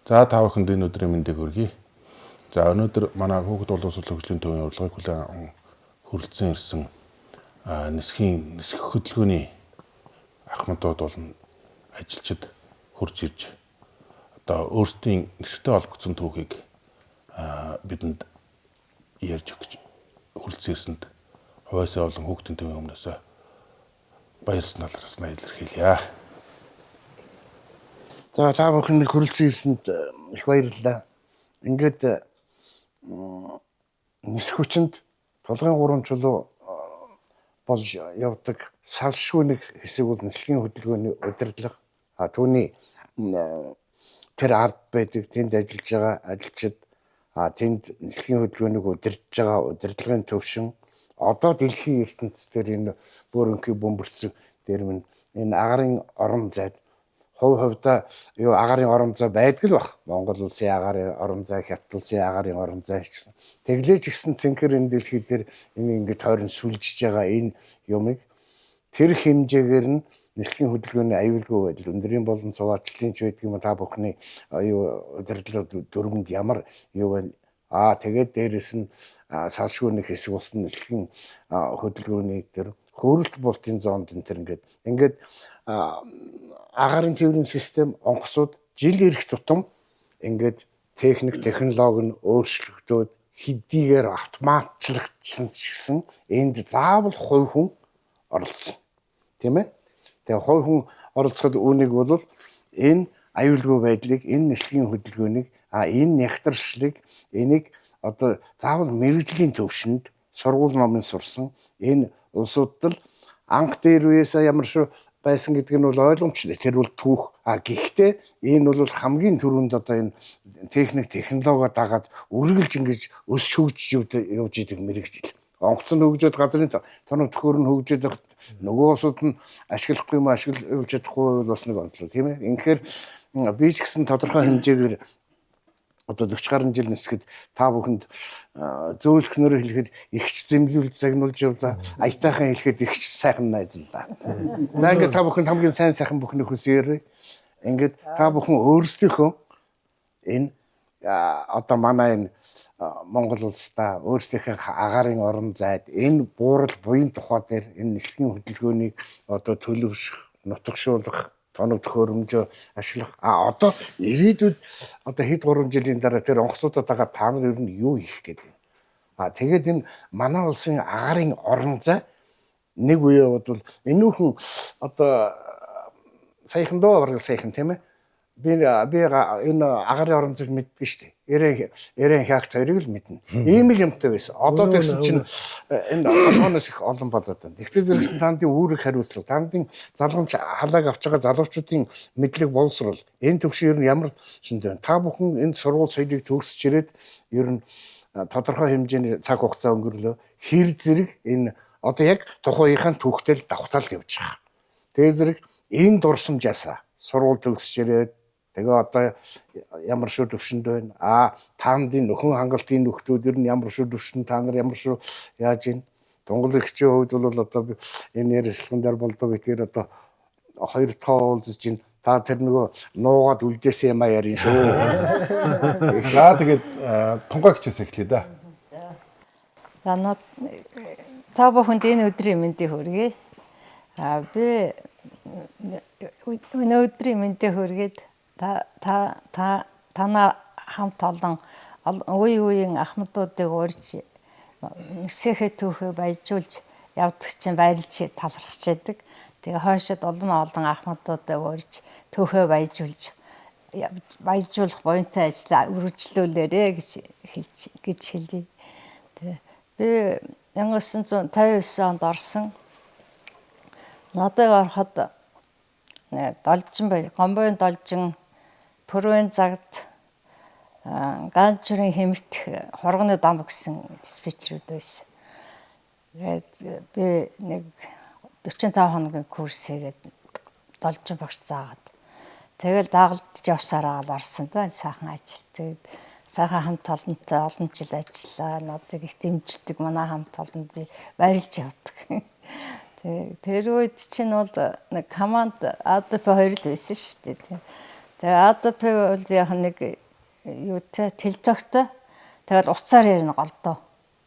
За та бүхэнд энэ өдрийн мэндийг хүргэе. За өнөөдөр манай хүүхэд боловсрол хөгжлийн төвийн урилгыг хүлээн хүрэлцэн ирсэн нисэх хөдөлгөөний ахмадууд болон ажилчид хурж ирж одоо өөрсдийн нэртэй олгогдсон түүхийг бидэнд ярьж өгч хүрэлцэн ирсэнд хувьсаа болон хүүхдийн төвийн өмнөөс баяр талархснаа илэрхийлье. За та бүхэнд хүрэлцэн ирсэнд их баярлалаа. Ингээд нисэх хүчинд толгойн 3 чулуу болж явдаг салшгүй нэг хэсэг бол нислэгийн хөдөлгөөний удирдлага. Түүний тэр ард байдаг, тэнд ажиллаж байгаа ажилчид, тэнд нислэгийн хөдөлгөөнийг удирдах байгаа удирдлагын төвшин одоо дэлхийн ертөнцийн энэ бөөрөнхий бөмбөрцөг дээр энэ агарын орон зайд хувьдаа юу агарын орон зай байдаг л баг. Монгол улсын агарын орон зай, Хятад улсын агарын орон зай гэсэн. Тэглэж гисэн цэнхэр энэ дэлхий дээр энэ ингэ тойрон сүлжиж байгаа энэ юмыг тэр хэмжээгээр нь нислэгийн хөдөлгөөний аюулгүй байдал өндрийн болон цуваачлалын ч байдаг юм та бүхний юу удирдлага дөрвөнд ямар юу байна. Тэгээд дээрэс нь салшгүй нэг хэсэг усны нислэгийн хөдөлгөөний тэр хөөрөлт болтын зоонд энэ төр ингээд агарын тээврийн систем онгоцууд жил ирэх тутам ингээд техник технологи нь өөрчлөгдөөд хэдийгээр автоматчлагдсан ч гэсэн энд заавал хувь хүн оролцсон. Тийм ээ? Тэгээ хувь хүн оролцоход үүнийг бол энэ аюулгүй байдлыг, энэ нислэгийн хөдөлгөөнийг, энэ нягтршлыг энийг одоо заавал мэрэгжлийн төвшөнд сургууль номын сурсан энэ улсуудад л анх дээр үеэсээ ямар шүү байсан гэдэг нь бол ойлгомжтой. Тэр бол түүх. Гэхдээ энэ бол хамгийн түрүүнд одоо энэ техник технологи дагаад үргэлж ингэж өс шөгжиж явж идэг мэрэгжил. Онгоц нь хөгжөөд газрын тоног төхөөр нь хөгжөөд нөгөө улсууд нь ашиглахгүй юм ашиглаж чадахгүй бас нэг онцлог тийм ээ. Инхээр би ч гэсэн тодорхой хэмжээгээр одоо 40 гаруй жил нисгэд та бүхэнд зөөлхнөрөө хэлэхэд ихч зэмлүүлж загнуулж явлаа. Аятайхан хэлэхэд ихч сайхан найзлаа. За ингээд та бүхэнд хамгийн сайн сайхан бүхнийг хүсье. Ингээд та бүхэн өөрсдийнхөө энэ одоо манай энэ Монгол улстай өөрсдийнхээ агарын орон зайд энэ буурал буян тухай дээр энэ нислэгийн хөдөлгөөнийг одоо төлөвшөх, нутагшуулах тоног төхөөрөмжөө ашиглах. Одоо ирээдүйд одоо хэд 3 жилийн дараа тэр онгоцуудаа дагаад та нар ер нь юу хийх гэдэг. Тэгээд энэ манай улсын агарын орон зай нэг үе бол энүүхэн одоо саяхан доо бараг саяхан тийм ээ. Би энэ агарын орон зайг мэддэг шүү дээ. Эрен хаагт хоёрыг л мэднэ. Ийм л юмтай байсан. Одоо тэгсэн чинь энэ холбооноос их олон болоод байна. Тэгтээ зэрэг тандын үүрэг хариуцлага, тандын залгамж халааг авч байгаа залуучуудын мэдлэг боловсрол энэ төвшин ер нь ямар шинж байна. Та бүхэн энэ сургууль соёлыг төгсөж ирээд ер нь тодорхой хэмжээний цаг хугацаа өнгөрлөө. Хэр зэрэг энэ одоо яг тухайынхаа түүхтэл давхцаал явж байгаа. Тэгээ зэрэг энэ дурсамжаасаа сургууль төгсөж ирээд тэгээ одоо ямар шүү төвшөнд байна. Таандын нөхөн хангалтын нөхдүүд ер нь ямар шүү төвшөнд та нар ямар шүү яаж ийн. Дунгал ихчийн хувьд бол одоо энэ ярилцлаган дээр болдог гэхээр одоо хоёр дахь уулзж ийн. Та тэр нөгөө нуугаад үлдээсэн юм ярин шүү. Тэгээд тунгаа хичээсээ эхлэе да. За над та бүхэнд энэ өдрийн мэндийг хүргэе. Би өнөөдрийн мэндийг хүргээд танаа хамт олон үеийн ахмадуудыг урьж нисэхэ түүхээ баяжуулж явдаг чинь баярлж талархаж байдаг. Тэгээ хойшод олон ахмадуудыг урьж түүхээ баяжуулах буянтай ажлаа үргэлжлүүлээрэ гэж хэлье. Тэгээ би 1959 онд орсон. Надад ороход Гомбойн должин Пүрэвэн загт ганчрын хэмт хоргоны дам гэсэн диспетчерүүд байсан. Тэгээд би нэг 45 хоногийн курс хийгээд должин багш заагаад тэгэл дагалдж явсараа орсон да сайхан ажил. Тэгээд сайхан хамт олонтой олон жил ажиллаа. Надад их дэмждэг манай хамт олонд би баярлж явдаг. Тэр үед чинь бол нэг команд АДП 2 л байсан шүү дээ. Тэгээ АДП бол яг нэг юутай телжогтой. Тэгээд уцаар ярина голдоо.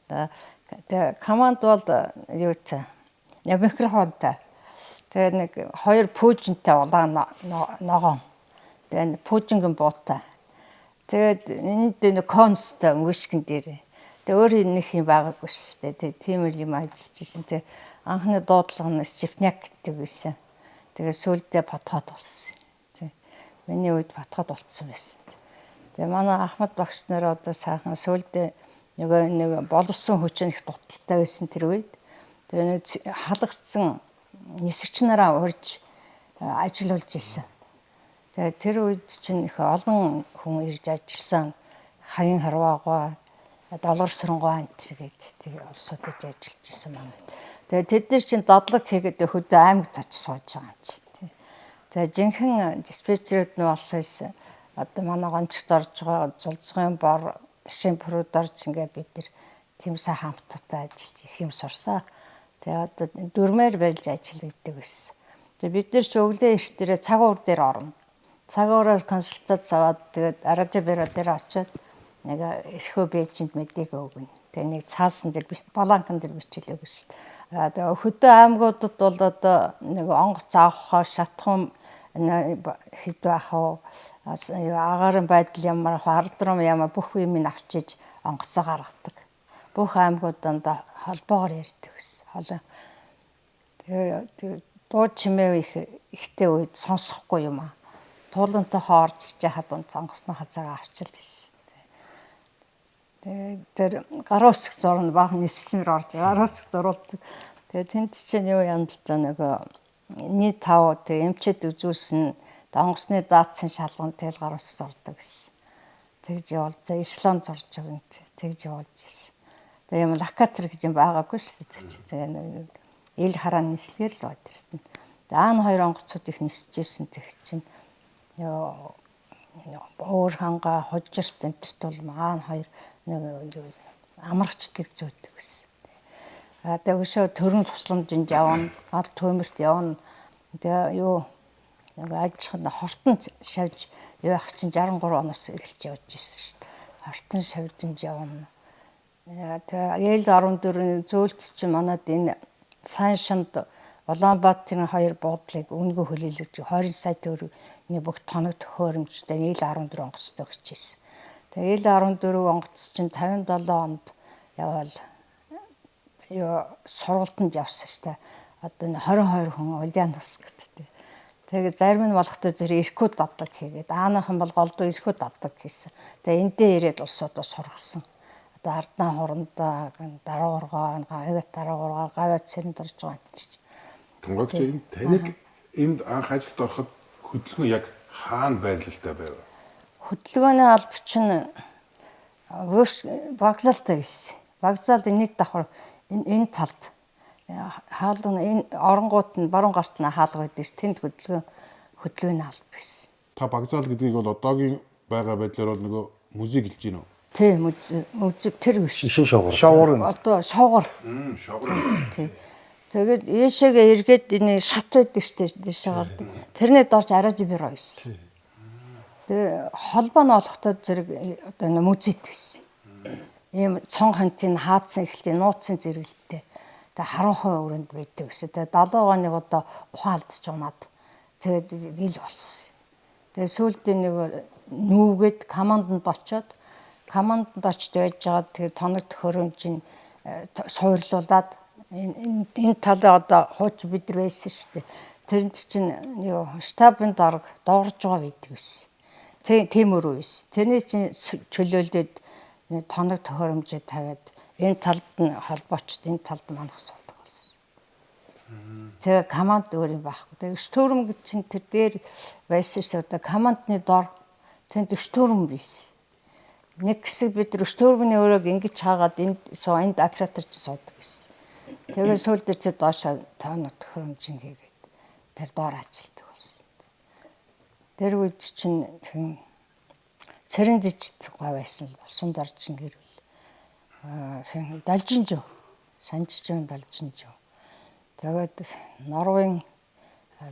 Тэгээ команд бол юутай микрофонтой. Тэгээ нэг 2 пүүжинтэй улаан ногоон. Тэгээ пүүжингийн буутай. Тэгээд энд нэг констой мөшгөн дээр. Тэгээ өөр нэг юм байгаагүй шүү дээ. Тэгээ тийм л юм ажиллаж ирсэн. Тэгээ анхны дуудлага нь Степняк гэдэг байсан. Тэгээ сүүлдээ подход болсон. Тэг. Миний үед подход болцсон байсан. Тэгээ манай Ахмад багш нар одоо сайхан сүүлдээ нэг боловсон хүчин их дуталтай байсан тэр үед. Тэгээ нэг халагдсан нисэгч нараа урьж ажиллуулж ирсэн. Тэгээ тэр үед чинь их олон хүн ирж ажилласан. Хаян харваагаа, долгор сүрэнгаа энэ гээд тэгээ улсуудад ажиллаж ирсэн манай. Тэгээ тэд нар чинь дадлаг хийгээд хөдөө аймагт очиж сууж байгаа юм чи. Тэгээ жинхэнэ диспетчерүүд нь болохоос одоо манай гончгт орж байгаа зулцгын бор ташин прууд орж ингээд бид нар тийм сайн хамттай ажиллаж их юм сурсаа. Тэгээ одоо дөрмээр барьж ажилладаг байсан. Тэгээ бид нар ч өглөө эрт дээрээ цаг уур дээр орно. Цаг уураас консультац аваад тэгээд аража бэра дээр очиод нэг эрхөө бэжэнд мэдээг өгнө. Тэгээ нэг цаасан дээр баланкан дээр бичилээ гэж. Тэгээ хөдөө аймагуудад бол одоо нэг онгоц авахаа шатхам хэд байх вэ? Агарын байдал ямар, хардрам ямар бүх юм авчиж онгоцоо гаргадаг. Бүх аймагууданд холбоогоор ярьдаг гэсэн. Тэгээ дуу чимээ ихтэй үед сонсохгүй юм аа. Туулантай хоорч жахад онгоцны хазаагаа авчил гэсэн. Тэгээ тэр гарын үсэг зурна баг нисчнэр орж гарын үсэг зурулдаг. Тэгээ тэнд чинь юу юм л да нэг нийт тав тэгээ эмчэд үзүүлсэн онгоцны даацсан шалган тэгэл гарын үсэг зурдаг гэсэн. Тэгж явал за эшлон зурж өгнө. Тэгж явуулж ирсэн. Тэгээ юм лакатер гэж юм байгаагүй шүү дээ. Тэгээ ил хараа нислэгээр л бод ирсэн. Даан 2 онгоцууд их нисчихсэн тэг чинь өөр ханга хожирт энтерт бол маан 2 нэг амрагчдыг зөөдөг гэсэн. Тэгээ өшөө төрөн тусламжинд явна, гар төмөрт явна. Тэгээ юу нэг ажлын хортон шавж явах чинь 63 оноос эхэлж явж ирсэн шүү дээ. Хортон шавжинд явна. Тэгээ эл 14-ийн зөвлөлт чинь манад энэ сайн шанд Улаанбаатарын 2 буудлыг үнэгүй хөлөөлөж 20 сая төгрөгийн бүх тоног төхөөрөмжтэй эл 14 онгоцтой өгчээсэн. Тэгээ эл 14 онгоц чинь 57 онд явал сургалтанд явсан шүү дээ. Одоо 22 хүн Ульяновск гэдэг. Тэгээ зарим нь болохтой зэрэг Иркут дадлаг хийгээд аанахан бол голдуу Иркут дадлаг хийсэн. Тэгээ эндээ ирээд улсуудаа сургасан. Одоо Арднаа хурандаа, Дараагургаа, Дараагургаа, Гавьяат цэрэнд орж байгаа юм чинь. Тунгагч энэ таныг энд анх ажилд ороход хөдөлгөөн яг хаана байрлалтай байв? Хөдөлгөөний албач нь вокзалтай байсан. Вокзалд нэг давхар энэ талд хаалга энэ оронгууд нь баруун гарт нь хаалга байдаг ш. Тэнд хөдөлгөөний алба байсан. Та вокзал гэдгийг бол одоогийн байгаа байдлаар бол нөгөө музей гэлж гин үү? Тийм музей тэр биш. Шин шоогор. Одоо шоогор. Шоогор. Тийм. Тэгээд ээшээгээ эргээд энэ шат байдаг штэ дэшээ гардаг. Тэрний дорж араж бюро байсан. Тэгээ холбоо нь олохдоо зэрэг одоо музейт байсан. Ийм цон хантын хаацсан эхэлтийн нууцын зэрэгэлтэй. Тэгээ харанхуй өрөөнд байдаг гэсэн. Тэгээ 70 оны одоо ухаалдж унаад тэгээд ил болсон. Тэгээ сүүлдээ нэг нүүгээд команданд очоод байж байгаа тэгээ тоног төхөөрөмжийн суурлуулад энэ талаа одоо хууч бид нар байсан шүү дээ. Тэрэнд чинь юу штабын дарга доорж байгаа байдаг байсан. Тийм өрөө байсан. Тэрний чинь чөлөөлөд тоног төхөөрөмжөө тавиад энэ талд нь холбоочд энэ талд манах суудаг болсон. Тэгээ команд өөр юм байхгүй. Тэгээ штурм гэж чинь тэр дээр байсан шүү дээ. Командны дор тэнд штурм байсан. Нэг хэсэг бид нар штурмны өрөөг ингэж хаагаад энд операторч суудаг байсан. Тэгээ сүүлдээ чи доошоо тоног төхөөрөмжийг хийгээд тэр доор ажилтдаг болсон. Тэр үед чинь цэрэн дижит гой байсан булсан доржин гэрвэл Далжинжөө Санжижын Далжинжөө. Тэгээд Норвегийн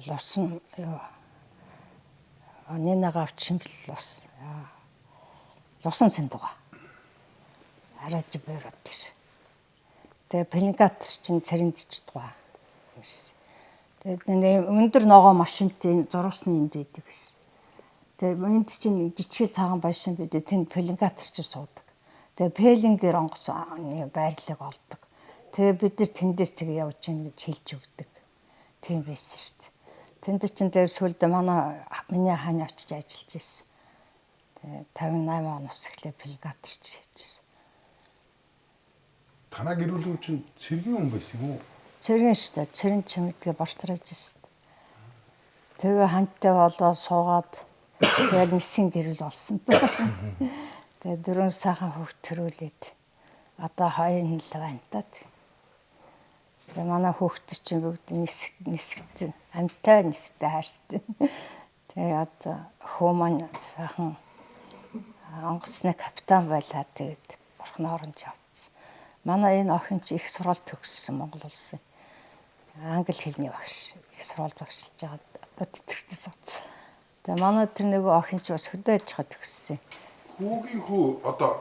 лосон Нинага авчин бил бас лусан сэндуга араж бэрот тэр. Тэгээ пеленгатор чинь цариндч туга. Тэгээд өндөр ногоо машинтын зурусны юм байдаг ш. Тэгээд энд чинь жижиг цагаан байшин бид тэнд пеленгатор чинь суудаг. Тэгээд пеленгээр онгоцны байрлалыг олдог. Тэгээ бид нар тэндээс тэгээ явж гин гэж хэлж өгдөг. Тийм байсан шүү дээ. Тэнд чинь тэгээ сүүлд миний хааны очиж ажиллаж ирсэн. Тэгээ 58 оноос эхлээ пеленгаторч хийжсэн. Танаа гэр бүлийн чинь цэргийн хүн байсан юм уу? Цэргийн шүү дээ. Цэрэн чимэтгээ бортроож ирсэн. Тэгээ хантай болоод суугаад тэгээд нисэн гэрэл болсон. Тэгээ 4 сайхан хөвгт төрүүлээд одоо 2 нь л байна та. Тэгээ манай хөвгт чинь бүгд нисгт амтай нисгтэй хайртай. Тэгээ одоо хөө маань сайхан онгоцны капитан байлаа тэгээд бурхан оронж явцсан. Манай энэ охин чи их сургууль төгссөн Монгол улсын. Англи хэлний багш. Их сургууль багшилж байгаа. Одоо тэтгэртээ сууц. Тэгээ манай тэр нэг охин чи бас хөдөө аж ахуй төгссөн. Хүүгийн хүү одоо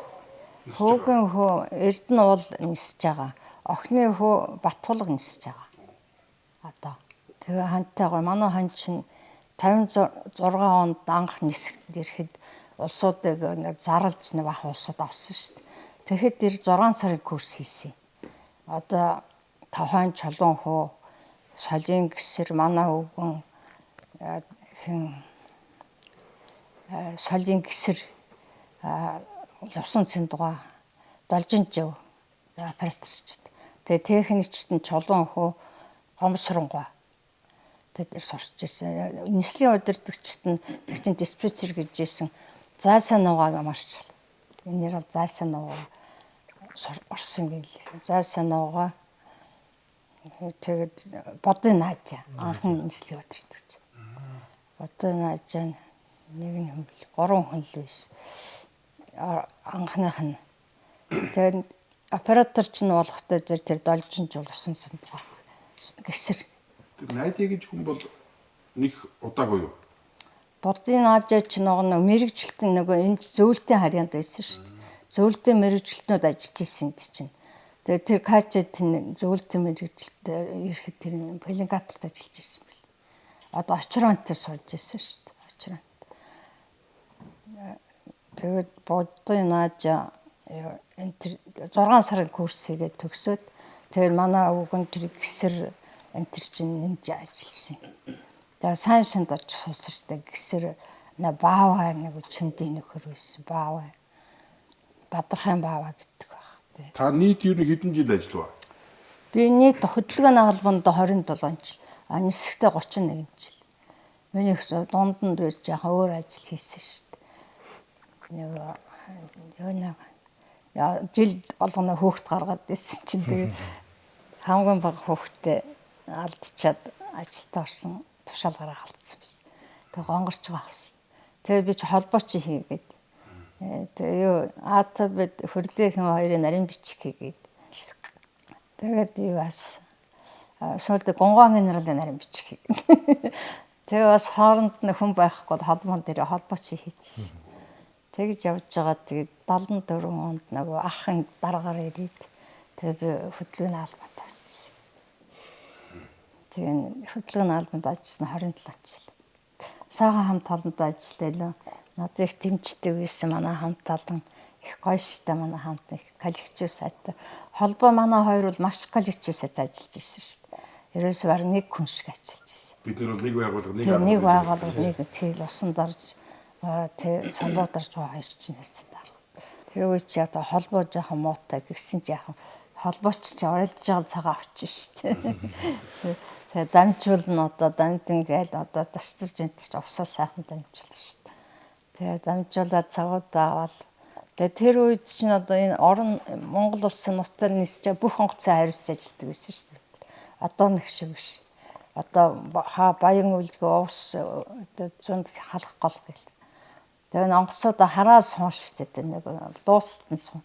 Хүүгийн хүү Эрдэнэ уул нисэж байгаа. Охины хүү Батулга нисэж байгаа. Одоо тэгээ хантайгаа манай хан чинь 56 онд анх нисэгт ирэхэд улсуудыг зарлж нэг ах улсууд авсан шүү дээ. Тэгэхэд тэр 6 сарын курс хийсэн. Одоо тавхан чулуун хөө шалжин гисэр манай өвгөн шалжин гисэр явсан цэндуга должин жив операторч. Тэгээ техникчд нь чулуун хөө гомсронгой. Тэгээд сурч ирсэн. Нислэгийн удирдагчд нь тэг чин диспетчер гэж ийсэн. Зайсан нугааг марч. Энэ нэр бол зайсан нугаа орсон гэлээ. Зайсан нугаа тэгээд бодын наажаа анхан нислэгийн удирдагч. Бодын наажаа нэг нь хүмбэл 3 хүн л биш. Анхных нь. Тэгээд операторч нь болохтой тэр должин жуулсан сандгаа. Гэсэр найдаа гэж хүн бол нэг удаагүй юу? Бодын наажаач нэг мэрэгчлэлтэн нөгөө энэ зөвлөлтийн харьяанд байсан шүү дээ. Зөвлөлтийн мэрэгчлэлтнүүд ажиллаж исэн чинь. Тэгээ тэр качет зөвлөлтийн мэрэгчлэлт ирэхэд тэр пеленгаторт ажиллаж исэн бэл. Одоо очронтой сууж исэн шүү дээ. Очронт. Тэгээд бодын наажаа энэ тэр 6 сарын курс хийгээд төгсөөд тэгээд манай өвгөн тэр гисэр энэ тэр чинь нэмж ажилласан. Тэгээ сайн шинд очиж суулсартай гисэр бааваа нэг чимдийн нөхөр байсан. Бааваа. Бадрахын бааваа гэдэг баг. Та нийт юу хэдэн жил ажиллав? Би нийт хөдөлгөөний албанд 27 жил. Нисэхдээ 31 жил. Миний хөсөө дунд нь байж яхаа өөр ажил хийсэн шүү дээ. Жил болгоно хөөхт гаргаад ирсэн чинь тэгээ хамгийн бага хөөхтэй алдчихад ажилд орсон тушаалгаараа алдсан байсан. Тэгээ гонгорч байгаа авсан. Тэгээ би ч холбооч хийгээд тэгээ юу АТБ хөрдөөхийн хоёрын нарийн бичих хийгээд тэгээд юу бас шууд гонгоны нарийн нарийн бичих хийгээд тэгээ бас хооронд нь хүн байхгүй холбоон дээр холбооч хийчихсэн. Тэгж явж байгаа тэгээд 74 онд нөгөө ахын дараагаар ирээд тэгээ би хөдөлгөөний албанд авчихсан. Тэгээ хөдөлгөөний албанд ажилласан 27 жил. Сайхан хамт олонд ажиллалаа. Надад их дэмждэг байсан манай хамт олон их гоё штэ манай хамт их коллектив сайтай. Холбоо манай хоёр бол маш коллектив сайтай ажиллаж ирсэн штэ. Ерөөсөө баг нэг хүн шиг ажиллаж ирсэн. Бид нар бол нэг байгууллага нэг байгууллага нэг тэгэл усанд орж тэг самбуударч байгаа хоёр ч нэрсэн дараа. Тэр үе чи одоо холбоо жоохон муутай гисэн чи яхан холбооч чи орилж байгаа цагаа авчих штэ. Тэгээ дамжуул нь одоо дамдин гээл одоо дашчирж энэ ч увсаа сайхан дамжуул штэ. Тэгээ дамжуулаад цагуудаа аваад тэгээ тэр үед чинь одоо энэ орон Монгол улсын нутгаар нисэж бүх онгоцын хариуцсан ажилтдаг байсан штэ. Одоо нэг шиг биш. Одоо баян үлгөө уус одоо зөнд халах гол гэл. Тэгээ онгоцуудаа хараа суун штэ нэг дуустан суун.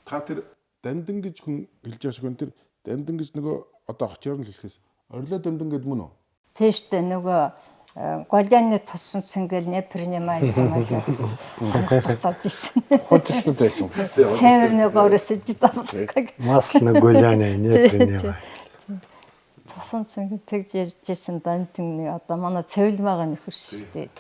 Та тэр дамдин гэж хүн хэлж байгаа шүү. Тэр дамдин гэж нөгөө одоо очоор нь хэлэхээс орилоо дамдин гэдэг мөн үү? Тийштэй нөгөө голианы туссан цэнгэл непринима юмаа тусаад ирсэн. Худалдаад байсан. Северный горы сидит там. Масло гуляне не принимай. Туссан цэнгэл тэгж ярьжсэн дантны одоо манай цэвэлмаага нөхөр шүү дээ.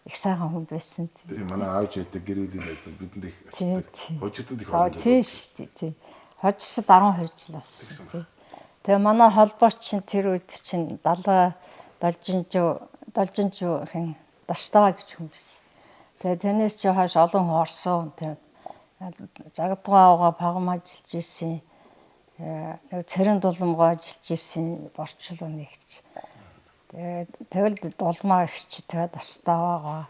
Их сайхан хүн байсан. Тэгээ манай аавч ятдаг гэрүүлийн байсан бидэнд их хожигдод их олон. Тийм шүү дээ. Хожигдод 12 жил болсон тий. Тэгээ манай холбооч чинь тэр үед чинь Должинжуу хэн Даштава гэж хүн байсан. Тэгээ тэрнээс чи хойш олон хүн орсон. Тэр Загадгаагаа пагам ажиллаж ирсэн. Нэг цэрэн дулмгоо ажиллаж ирсэн борчлоо нэгч. Тэгэл дулмаа ихч тэгээ Даштаваагаа.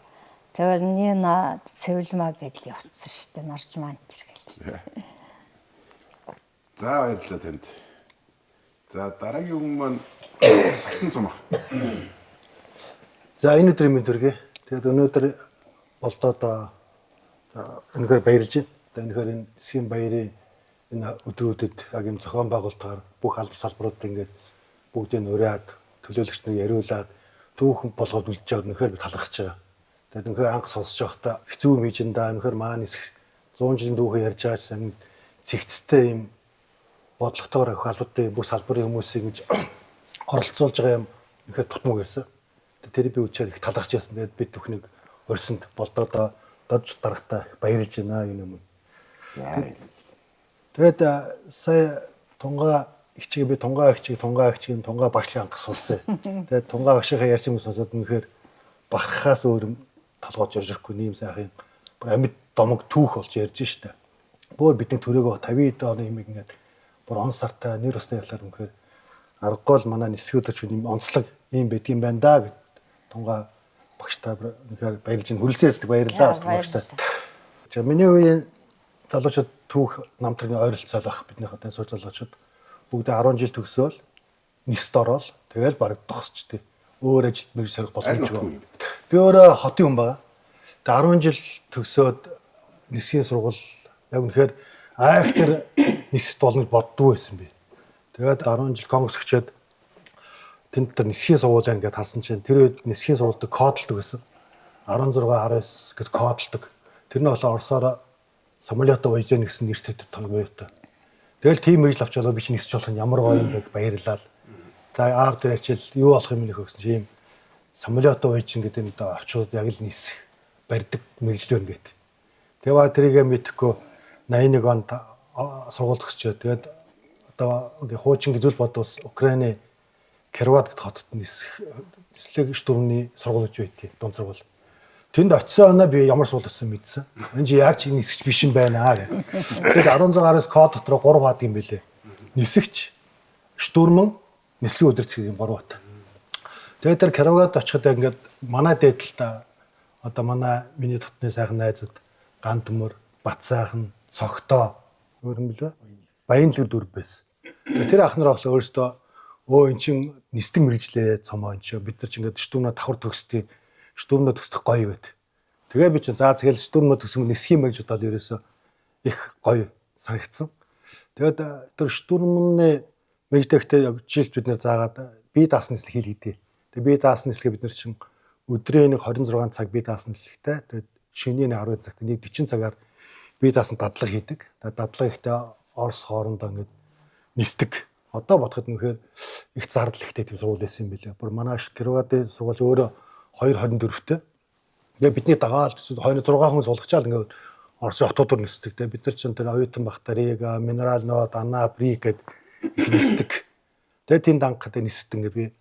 Тэгэл Нина цэвэлмаа гэдэл явцсан шүү дээ. Наржмаан тэр гэл. За баярлалаа танд. За дараагийн хүн маань Алтан цомох. За энэ өдрийн мэнд хүргэе. Тэгээд өнөөдөр болдоод өнөхөр баярлж байна. Өнөхөр энэ Эсхийн баярын энэ өдрүүдэд яг юм зохион байгуулалтаар бүх албан салбарууд ингээд бүгдийг ураад төлөөлөгч нар яриулаад түүхэн болгоод үлдэж байгаа өнөхөр би талархаж байгаа. Тэгээд өнөхөр анх сонсож байхдаа хэцүү юм хийж энэ өнөхөр маань 100 жилийн түүхэн ярьж байгаа гэсэн цэгцтэй юм бодлоготойгоор их албадын бүх салбарын хүмүүсийг ингэж оролцуулж байгаа юм ихэд тутмаг байсан. Тэр би үчээр их талархаж байсан. Тэгээд бид бүхнийг өрсөнд болдоо дорж дарахтаа баярлж байна энэ юм. Тэгээд сая тунгаа ихчиг би тунгаа ихчгийн тунгаа багшлан анх сонссон. Тэгээд тунгаа багшийнхаа ярьсан юм сонсоод үнэхээр бахархаас өөр толгойж оржихгүй нэм сайхан бүр амьд домог түүх болж ярьж штэ. Бөөр бидний төрөөгөө 50 оны юм ингээд бүр он сартаа нэр усны ялаар үнэхээр аргагүй л манай нисгүүдч юм онцлог юм байдгийн байна да гэд тунгаа багштай үнэхээр баярлж хүлцээсдэг баярлалаа багштай. За миний үеийн залуучууд түүх намтрын ойролцоол ах бидний хатан сууж залуучууд бүгд 10 жил төгсөөл нисд ороод тэгэл баг тосчтой. Өөр ажилд мэрж сорих боломжгүй. Би өөрөө хотын хүн байгаа. Тэгээ 10 жил төгсөөд нисгийн сургууль яг үнэхээр айхтар нисд болно гэж боддгоо байсан би. Тэгээд 10 жил конгрес өчөөд тэнд тэр нисгийн сургууль ингээд харсан чинь тэр үед нисгийн сургуульд кодолдог байсан. 16 19 гэд кодолдог. Тэр нь болоо орсоор самолето войзен гэсэн нэртэй толгойтой. Тэгэл тийм мэржил авч болоо би чи нисч болох нь ямар гоё юм бэ баярлалаа. За аав дээр ачаал юу болох юм нөх гэсэн чинь ийм самолето войзен гэдэг нь одоо авчууд яг л нисэх барьдаг мэржил байна гэт. Тэгээ тэрийгэ мэдхгүй 81 онд сургууль төгсчөө. Тэгээд одоо ингээ хуучин гэж бодвол Украины Кироват гэдэг хотод нислэг штурмны сургууль гэж байдгийг дунд сургууль. Тэнд очисон оноо би ямар сургууль гэсэн мэдсэн. Энэ чи яг чи нисгч биш юм байна аа гэх. Тэгээд 16-аас код дотор 3 хаад юм бэлээ. Нисгч, штурман, нислэг өдөрцөг юм 3 хаад. Тэгээд тэр Кироват очиход ингээд манай дээдэлтэй одоо манай миний дотны сайхан найзууд Ган төмөр, Бат сайхан, Цогтоо өөр юм бэлээ. Баянлэр дүр байсан. Тэр ах нар оглоо өөрөөсөө эн чин нисдэг мэрэгжлээ цомоо эн чин бид нар ч ингээд штурмаа давхар төгсдгийг штурмаа төгсдөх гоё гэд. Тэгээ би чинь заа тэгэл штурмаа төгсөм нисхийн мэрэгж удаад ерөөсөө их гоё санагдсан. Тэгээд тэр штурмны мэрэгдэхтэй жилд бид нэр заагаад бие даасан нислэг хэл хийдээ. Тэгээ бие даасан нислэгээ бид нар чинь өдрийн нэг 26 цаг бие даасан нислэгтэй. Тэгээд шөнийн 10 цагт нэг 40 цагаар бие даасан дадлага хийдэг. Тэгээд дадлага ихтэй Орос хоорондоо ингээд нисдэг. Одоо бодоход нөхөр их зардал ихтэй тийм сургууль байсан юм билээ. Бүр манай Кироватын сургууль өөрөө 224-тэй. Тэгээ бидний дагаал 26 хүн суулгачаал ингээд Оросын хотуудаар нисдэг. Тэгээ бид нар чинь тэр оюутан багтаа Рига, Минерал Нод, Ана, Брик гэд их нисдэг. Тэгээ тийм дангахад нисдэг ингээд би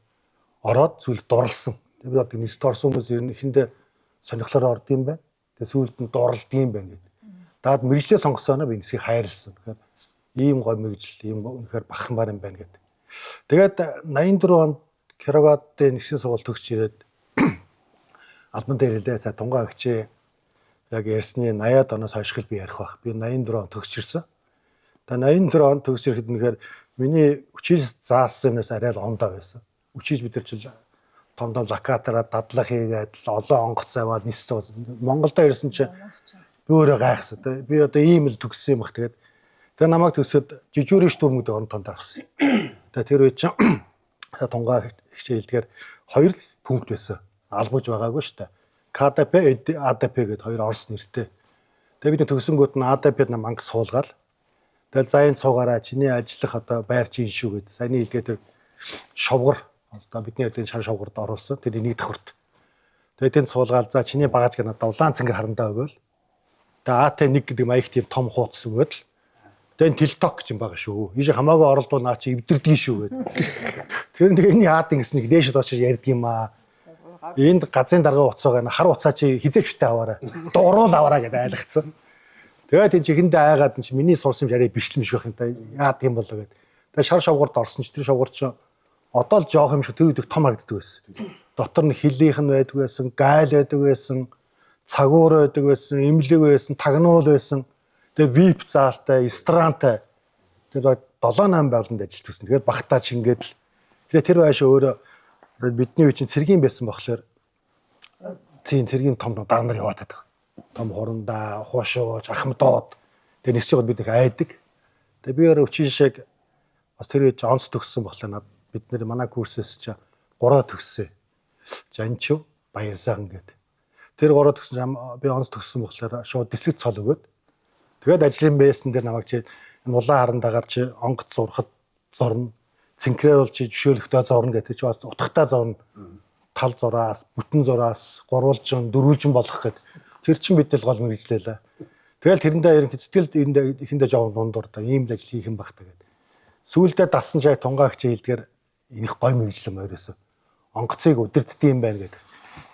ороод зүйл дурлсан. Тэгээ би одоо нисд орсон хүмүүс эхэндээ сонирхлоор орд юм байна. Тэгээ сүүлд нь дурлд юм байна гэдэг. Даад мэрэгчлээ сонгосооноо би нисгийг хайрлсан. Тэгэхээр ийм гой мэрэгжил, ийм үнэхээр бахармаар юм байна гэдэг. Тэгээд 84 онд Кироватын нисгийн сургууль төгсч ирээд албан дээр хэлээ сая тунгаа агчээ яг ярьсны 80-аад оноос хойш би ярих бах. Би 84 он төгсч ирсэн. Тэгээд 84 он төгсч ирэхэд нэгээр миний хүчээс заасан юмнаас арай л ондоо байсан. Хүчээс бид нар ч том локатораа дадлах хийгээд олон онгоц аваад ниссэн. Монголдо ирсэн чинь би өөрөө гайхсан. Би одоо ийм л төгссөн юм бах. Тэгээд намайг төсөөд жижүүрийн штурм гэдэг орон тонд авсан. Тэгээд тэр үед чинь тунгаа хичээлдгээр 2 пункт байсан. Албаж байгаагүй шүү дээ. КДП, АДП гэдэг хоёр орос нэртэй. Тэгээ бид төгсөнгүүд нь АДП-д манг суулгаад тэгэл за энэ цуугаараа чиний ажиллах одоо байр чинь шүү гэдэг. Саяны хэлгээд шовгор одоо бидний ярдын шар шовгорд оруулсан. Тэр нэг давхурт. Тэгээ тэнд суулгаад за чиний багаж гэнэ одоо улаан цэнгэр харандаа өгөөл. Тэгээ АТ1 гэдэг маяг тийм том хуудас өгөөд л тэгээ телток гэж юм байгаа шүү. Ийш хамаагүй оролдвол наа чи эвдэрдэг шүү гэдэг. Тэр нэг энэ яад ингэснэг дээш доошо ярьдаг юм аа. Энд газрын дарга уцаагаа хар уцаа чи хизээчтэй аваарай. Дуруул аваарай гэдээ айлгцсан. Тэгээд энэ чихэндээ айгаад чи миний сурсан юм яриа бичлэн биш байх юм та яад юм болоо гэд. Тэгээд шар шовгорд орсон чи тэр шовгор чи одоо л жоох юм шиг тэр үед их том харагддаг байсан. Дотор нь хилийнх нь байдаг байсан, гайл байдаг байсан, цагуур байдаг байсан, имлэг байсан, тагнуул байсан. Тэгээд VIP заалтай, ресторантай. Тэгээд 7-8 байгууллаганд ажиллаж байсан. Тэгээд багтаа шингээд л. Тэгээд тэр байшаа өөрөө бидний үе чинь цэргийн байсан болохоор тийм цэргийн том дарга нар яваад байдаг. Том хурандаа, хуушууч, ахмадууд. Тэгээд нисчээд бид их айдаг. Тэгээд би өөрөө өчиг шиг бас тэр үе онц төгссөн болохоор над бид нэр манай курсээс чи 3 төгссөн. Жанчив, Баяр сайхан гэдэг. Тэр 3 төгссөн би онц төгссөн болохоор шууд дислэг цол өгөөд тэгээд ажлын бэйсэн дээр намайг чи энэ улаан харандагаар чи онгоц зурхад зорно. Цэнхрээр бол чи жишөөлөхдөө зорно гэдэг чи бас утгатай зорно. Тал зураас, бүтэн зураас, гурвалжин, дөрвөлжин болгох гэдэг. Тэр чин бидэл гол мэрэгжлээ. Тэгэл тэрэндээ ерөнхийд сэтгэлд эхэндээ жоохон дундуур да ийм л ажил хийх юм багтаа гэдэг. Сүүлдээ дасан чаг тунгаагч хэлдгээр энийх гой мэрэгжлэм ойроосоо. Онгоцыг удирддаг юм байна гэдэг.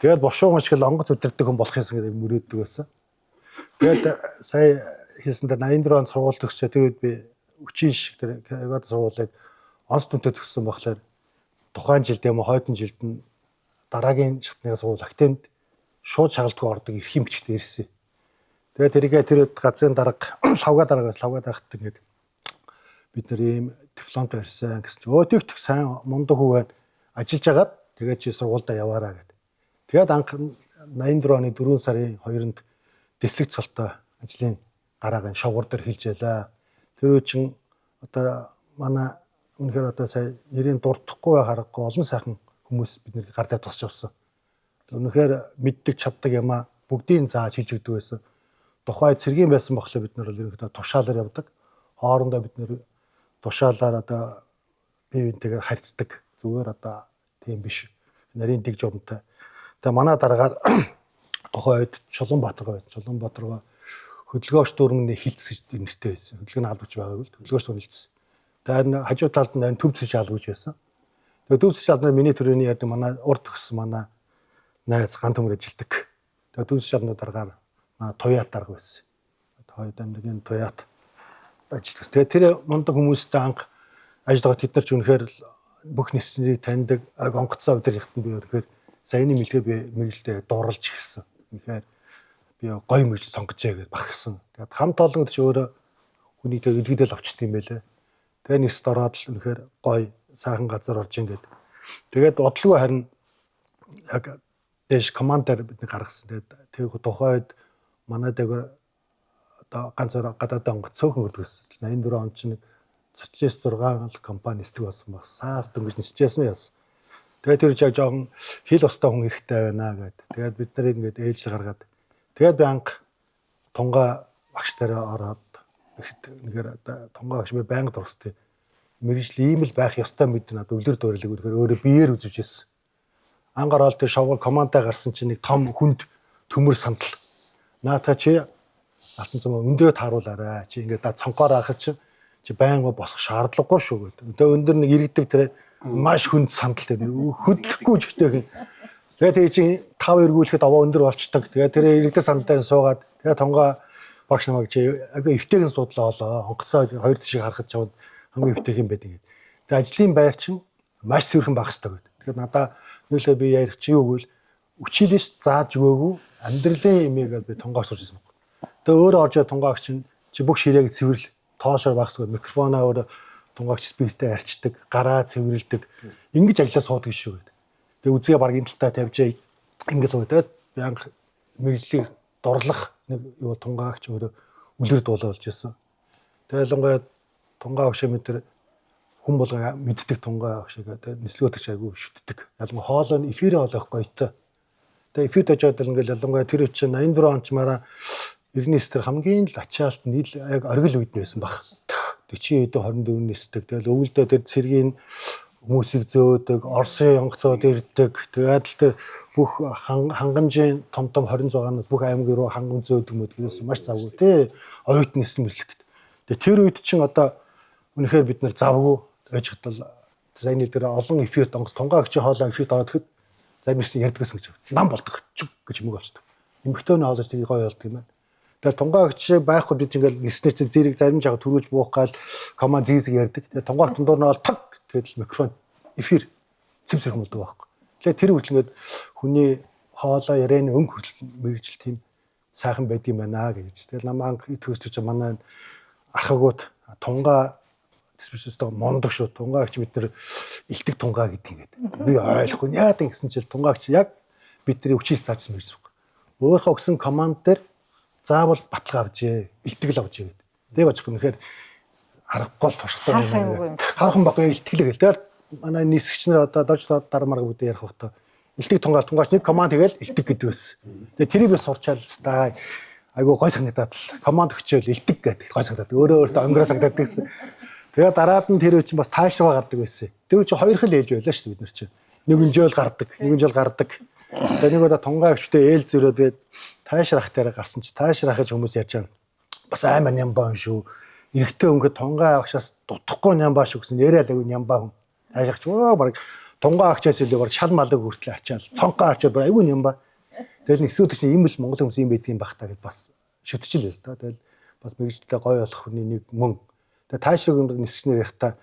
Тэгээд бошууган шиг л онгоц удирддаг хүн болох юмсан гэдэг мөрөөддөг байсан. Тэгээд сая хийсэн дээр 84 он сургууль төгсөө тэр үед би өчийн шиг тэр Кавад сургуулийг онц дүнтэй төгссөн болохоор тухайн жилд юм уу хойдон жилд нь дараагийн шатны сургууль актемд шууд шагалдгүй ордог эрхийн бичгтээ ирсэн. Тэгээд тэр газрын дарга лавга дараагаас лавга дарагт ингээд бид нэр ийм дипломт барьсан гэсэн чинь өө тэгт сайн мундаг хүү байна. Ажиллаж агаад тэгээд чи сургуульдаа яваараа гэдэг. Тэгээд анх 84 оны 4 сарын 2-нд дислэг цолтой ажлын гараагийн шовгор дээр хэлж ялаа. Тэр үе чин одоо манай үнэхээр одоо сая нэрийн дурдахгүй харахгүй олон сайхан хүмүүс бид нэр гардаа тусч авсан. Үнэхээр мэддэг чаддаг юмаа бүгдийн зааж хийж өгдөг байсан. Тухай цэргийн байсан болохоор бид нар бол ерөнхийдөө тушаалаар явдаг. Хоорондоо бид нэр тушаалаар одоо бие биентэйгээ харьцдаг. Зүгээр одоо тийм биш. Нарийн дэг журамтай. Тэгээ манай дараагаар тухайн үед Чулуунбаатар байсан. Чулуунбаатар хөдөлгөөч дүрмний хилцс гэж нэртэй байсан. Хөдөлгөөний албач байгааг л хөдөлгөөч дүрм хилцс. Тэгээд хажуу талд нь төв цэш албач байсан. Тэгээд төв цэш албаны миний төрөний ярд манай урд төгссөн манай найз ганц төмөр ажилдаг. Тэгээд төв цэш албаны дараагаар манай туяат дарга байсан. Хоёр дамжгийн туяат ажилдаг. Тэгээд тэр мундаг хүмүүстэй анх ажиллагаа тэд нар ч үнэхээр бүх нисчнийг таньдаг, онгоцоо удирдахт нь би үнэхээр саяны мэлгээр би мэрэгчлээ дуурлж эхэлсэн. Үнэхээр би гоё мэрэгч сонгожээ гэж багсан. Тэгээд хамт олон ч өөрөө хүнийтэй илгэдэл авчдаг юм байлээ. Тэгээд нэст ороод л үнэхээр гоё сайхан газар орж ингээд. Тэгээд бодлого харин яг дэш командаар бидний гаргасан. Тэгээд тухайд манай дээгүүр одоо ганцаар гадаад онгоц цөөхөн өрдгөөс 84 он чинь социалист 6 компани нисдэг болсон баг. Саас дөнгөж нисчихсэн яасан. Тэгээд тэр яг жоохон хил устаа хүн хэрэгтэй байна гэдэг. Тэгээд бид нарыг ингээд ээлжил гаргаад тэгээд би анх тунгаа багштайраа ороод нэгээр одоо тунгаа багш би байнга дурстай. Мэргэжил ийм л байх ёстой мэд надад өвлөр дуурлаг өгөхөөр өөрөө биеэр үзэж ирсэн. Ангаар ороод тэр шовгор командаа гарсан чинь нэг том хүнд төмөр сандал. Наата чи алтан цомоо өндрөө тааруулаарай. Чи ингээд цонхоор ахад чи байнга босох шаардлагагүй шүү гэдэг. Тэгээ өндөр нэг иргэдэг тэр маш хүнд сандал тэр хөдлөхгүй жигтэйх. Тэгээ тэр чинь 5 эргүүлэхэд овоо өндөр болчдөг. Тэгээ тэр иргэдэг сандалтай суугаад тэгээ тонгоо багш намайг чи агүй эвтэйгэн судлаа олоо. Онгоцоо хоёр тишийг харахад чамд хамгийн эвтэйх юм байдаг гэдэг. Тэгээ ажлын байр чинь маш цэвэрхэн байх хэрэгтэй гэдэг. Тэгээ надаа нөлөө би ярих чи юу гэвэл училищ зааж өгөөгүй амьдралын имийг би тонгоо сурч ирсэн баг. Тэгээ өөрөө орж тонгоогч чи бүх ширээг цэвэрл тоошоор багсгүй микрофоноо өөрөө тунгаагч спикертэй арчдаг, гараа цэвэрлдэг. Ингэж ажиллаа суудаг шүү гэдэг. Тэгээ үзгээ баг энэ талтаа тавьжээ ингэж суудаг. Би анх мэргэжлийг дурлах нэг юу тунгаагч өөрөө үлэр дуулаа болж ирсэн. Тэгээ ялангуяа тунгаагч мэд тэр хүн болго мэддэг тунгаа ах шиг тэгээд нислэгөөдөж айгүй шүтдэг. Ялангуяа хоолой эфир хоолой гоётой. Тэгээд эфирд очиод ингээл ялангуяа тэр чинь 84 онч мараа 99 тэр хамгийн л ачаалт нийл яг оргил үед байсан баг. 40 эд 24 нисдэг. Тэгэл өвөлдөө тэр цэргийн хүмүүсийг зөөдөг, Оросын онгоцоод ирдэг. Тэгээд тэр бүх хангамжийн том 26-наас бүх аймаг руу хангам зөөдөг мөдгөөс маш завгүй тий. Оюут нисэн мэслэг. Тэгээд тэр үед чинь одоо үнэхээр бид нар завгүй байж хатал зайны дээр олон эфирт онгоц тунгаа агчийн хоолой эфирт ороод ихэд замирсан ярьдгээс гэж нам болдог чүг гэж мөг болчдөг. Эмхтөөний хоолойч тийг гоё болдог юм байна. Тэгээд тунгаа агч байхгүй бид ингээл гиснээ чи зэрэг зарим жага төрүүлж буух гал команд зизэг ярьдаг. Тэгээд тунгаа агтын доор нь бол таг тэгэл микрофон эфир цэвсэрх болдог байхгүй. Тэгэхээр тэр хүртэл ингээд хүний хоолой ярианы өнгө хүртэл мэрэгжил тийм сайхан байд юм байна гэж. Тэгэл намаа төгсдөж манай ахагууд тунгаа специалистаа мондог шүү. Тунгаа агч бид нар илтэг тунгаа гэдэг ингээд. Би ойлгохгүй яадаг гэсэн чил тунгаа агч яг бидний хүчээс заажсан байсан юм. Өөрөө өгсөн команд дээр заавал баталгаа авчээ, илтгэл авчээ гэдэг. Тэгээ бачих юм тэгэхээр аргагүй туршлагатай юм. Харах баггүй илтгэлэг гэл. Тэгэл манай нисгчнэр одоо дорж дармаар бүгд ярих бохтой. Илтэг тунгаач нэг команд тэгэл илтэг гэдэг байсан. Тэгээ тэрийг би сурчаал та айгуу гой санагдаад л команд өгчөөл илтэг гэдэг гой санагдаад өөрөө онгороо санагдаад гэсэн. Тэгээ дараад нь тэр үе чинь бас таашраа гардаг байсан. Тэр үе чинь хоёр хэл ээлж байлаа шүү дээ бид нар чинь. Нэг өнжөөл гардаг, нэг өнжөөл гардаг. Тэгээ нэг удаа тунгаа өвчтэй ээл зөрөө тэгээд таашрах дээр гарсан чи таашрах гэж хүмүүс ярьж байгаа. Бас амар нямбаа юм шүү. Эрэгтэй өнгө тунгаа агшаас дутхгүй нямбаа шүү гэсэн яриад айгүй нямбаа хүн. Таашрахч баг тунгаа агчаас илүү баг шал малыг хүртэл ачаал. Цонхоо ачаад баг айгүй нямбаа. Тэгэл нисүүд чинь ийм л монгол хүмүүс юм байдгийн бах та гэд бас шүтчихэл байс та. Тэгэл бас мэрэгчлээ гой болох хүний нэг мөн. Тэгээ таашраг нисгчнэр яхта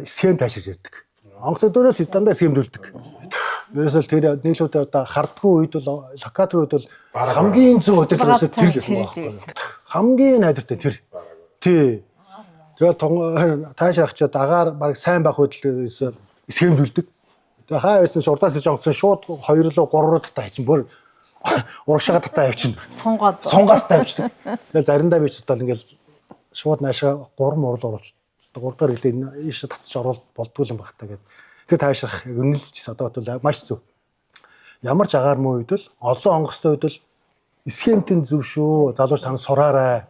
схем таашрж ярьдаг. Онгоцоо дөрөөс дандаа схемдүүлдэг. Ерөөсөө тэр нийлүүд одоо хардггүй үед бол локаторын үед бол хамгийн зөв удирдлагаас тэр л байсан байхгүй. Хамгийн найдвартай тэр. Тий. Тэгээ таашрахчаа дагаар баг сайн байх хөдөлгөөс схемдүүлдэг. Тэгээ хаа байсан шурдаас жонгоцсон шууд 2 руу 3 руу татаа хийчин бүр урагшаага татаа явчихна. Сунгаад тавьчихдаг. Тэгээ заримдаа би ч бол ингээл шууд наашаа 3 мурал оруулж 3 дахь хэлээ ийш татчих оруулалт болдгүй юм багтаа гэдэг. Тэгээ таашрах үнэлж одоо бол маш зөв. Ямар ч агаар муу үед л олон онгоцтой үед л схемтэн зөв шүү. Залууч тань сураарай.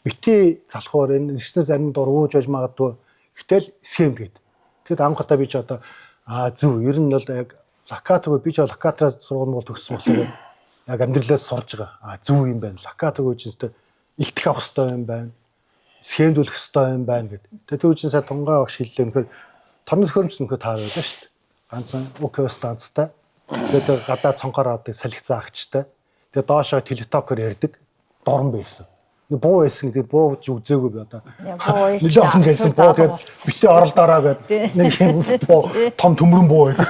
Бити залхуур энэ нэснэ зарим дургууж байж магадгүй. Гэтэл схем гээд. Тэгэд анхудаа би ч одоо зөв ер нь бол яг локаторгүй би ч локатороо сургууль бол төгссөн болохоор яг амьдралаас сурж байгаа. Зөв юм байна. Локаторгүй ч гэсэн илтгэх авах хэрэгтэй юм байна. Схемдүүлэх хэрэгтэй юм байна гэдэг. Тэгээ түүж сая тунгаа багш хэллээ нөхөр томны хөрөмч нөхөр таар байлаа шүү дээ. Ганцхан УК станцтай. Тэгээ гадаа цонхоор авдаг салхицаа агчтай. Тэгээ доошоо телетокер ярьдаг дорн байсан. Буу байсан гэдэг буу үзээгүй би одоо. Нилээ олон байсан буу тэгээд битээ оролдоороо гэдэг нэг юм буу том төмрөн буу байдаг.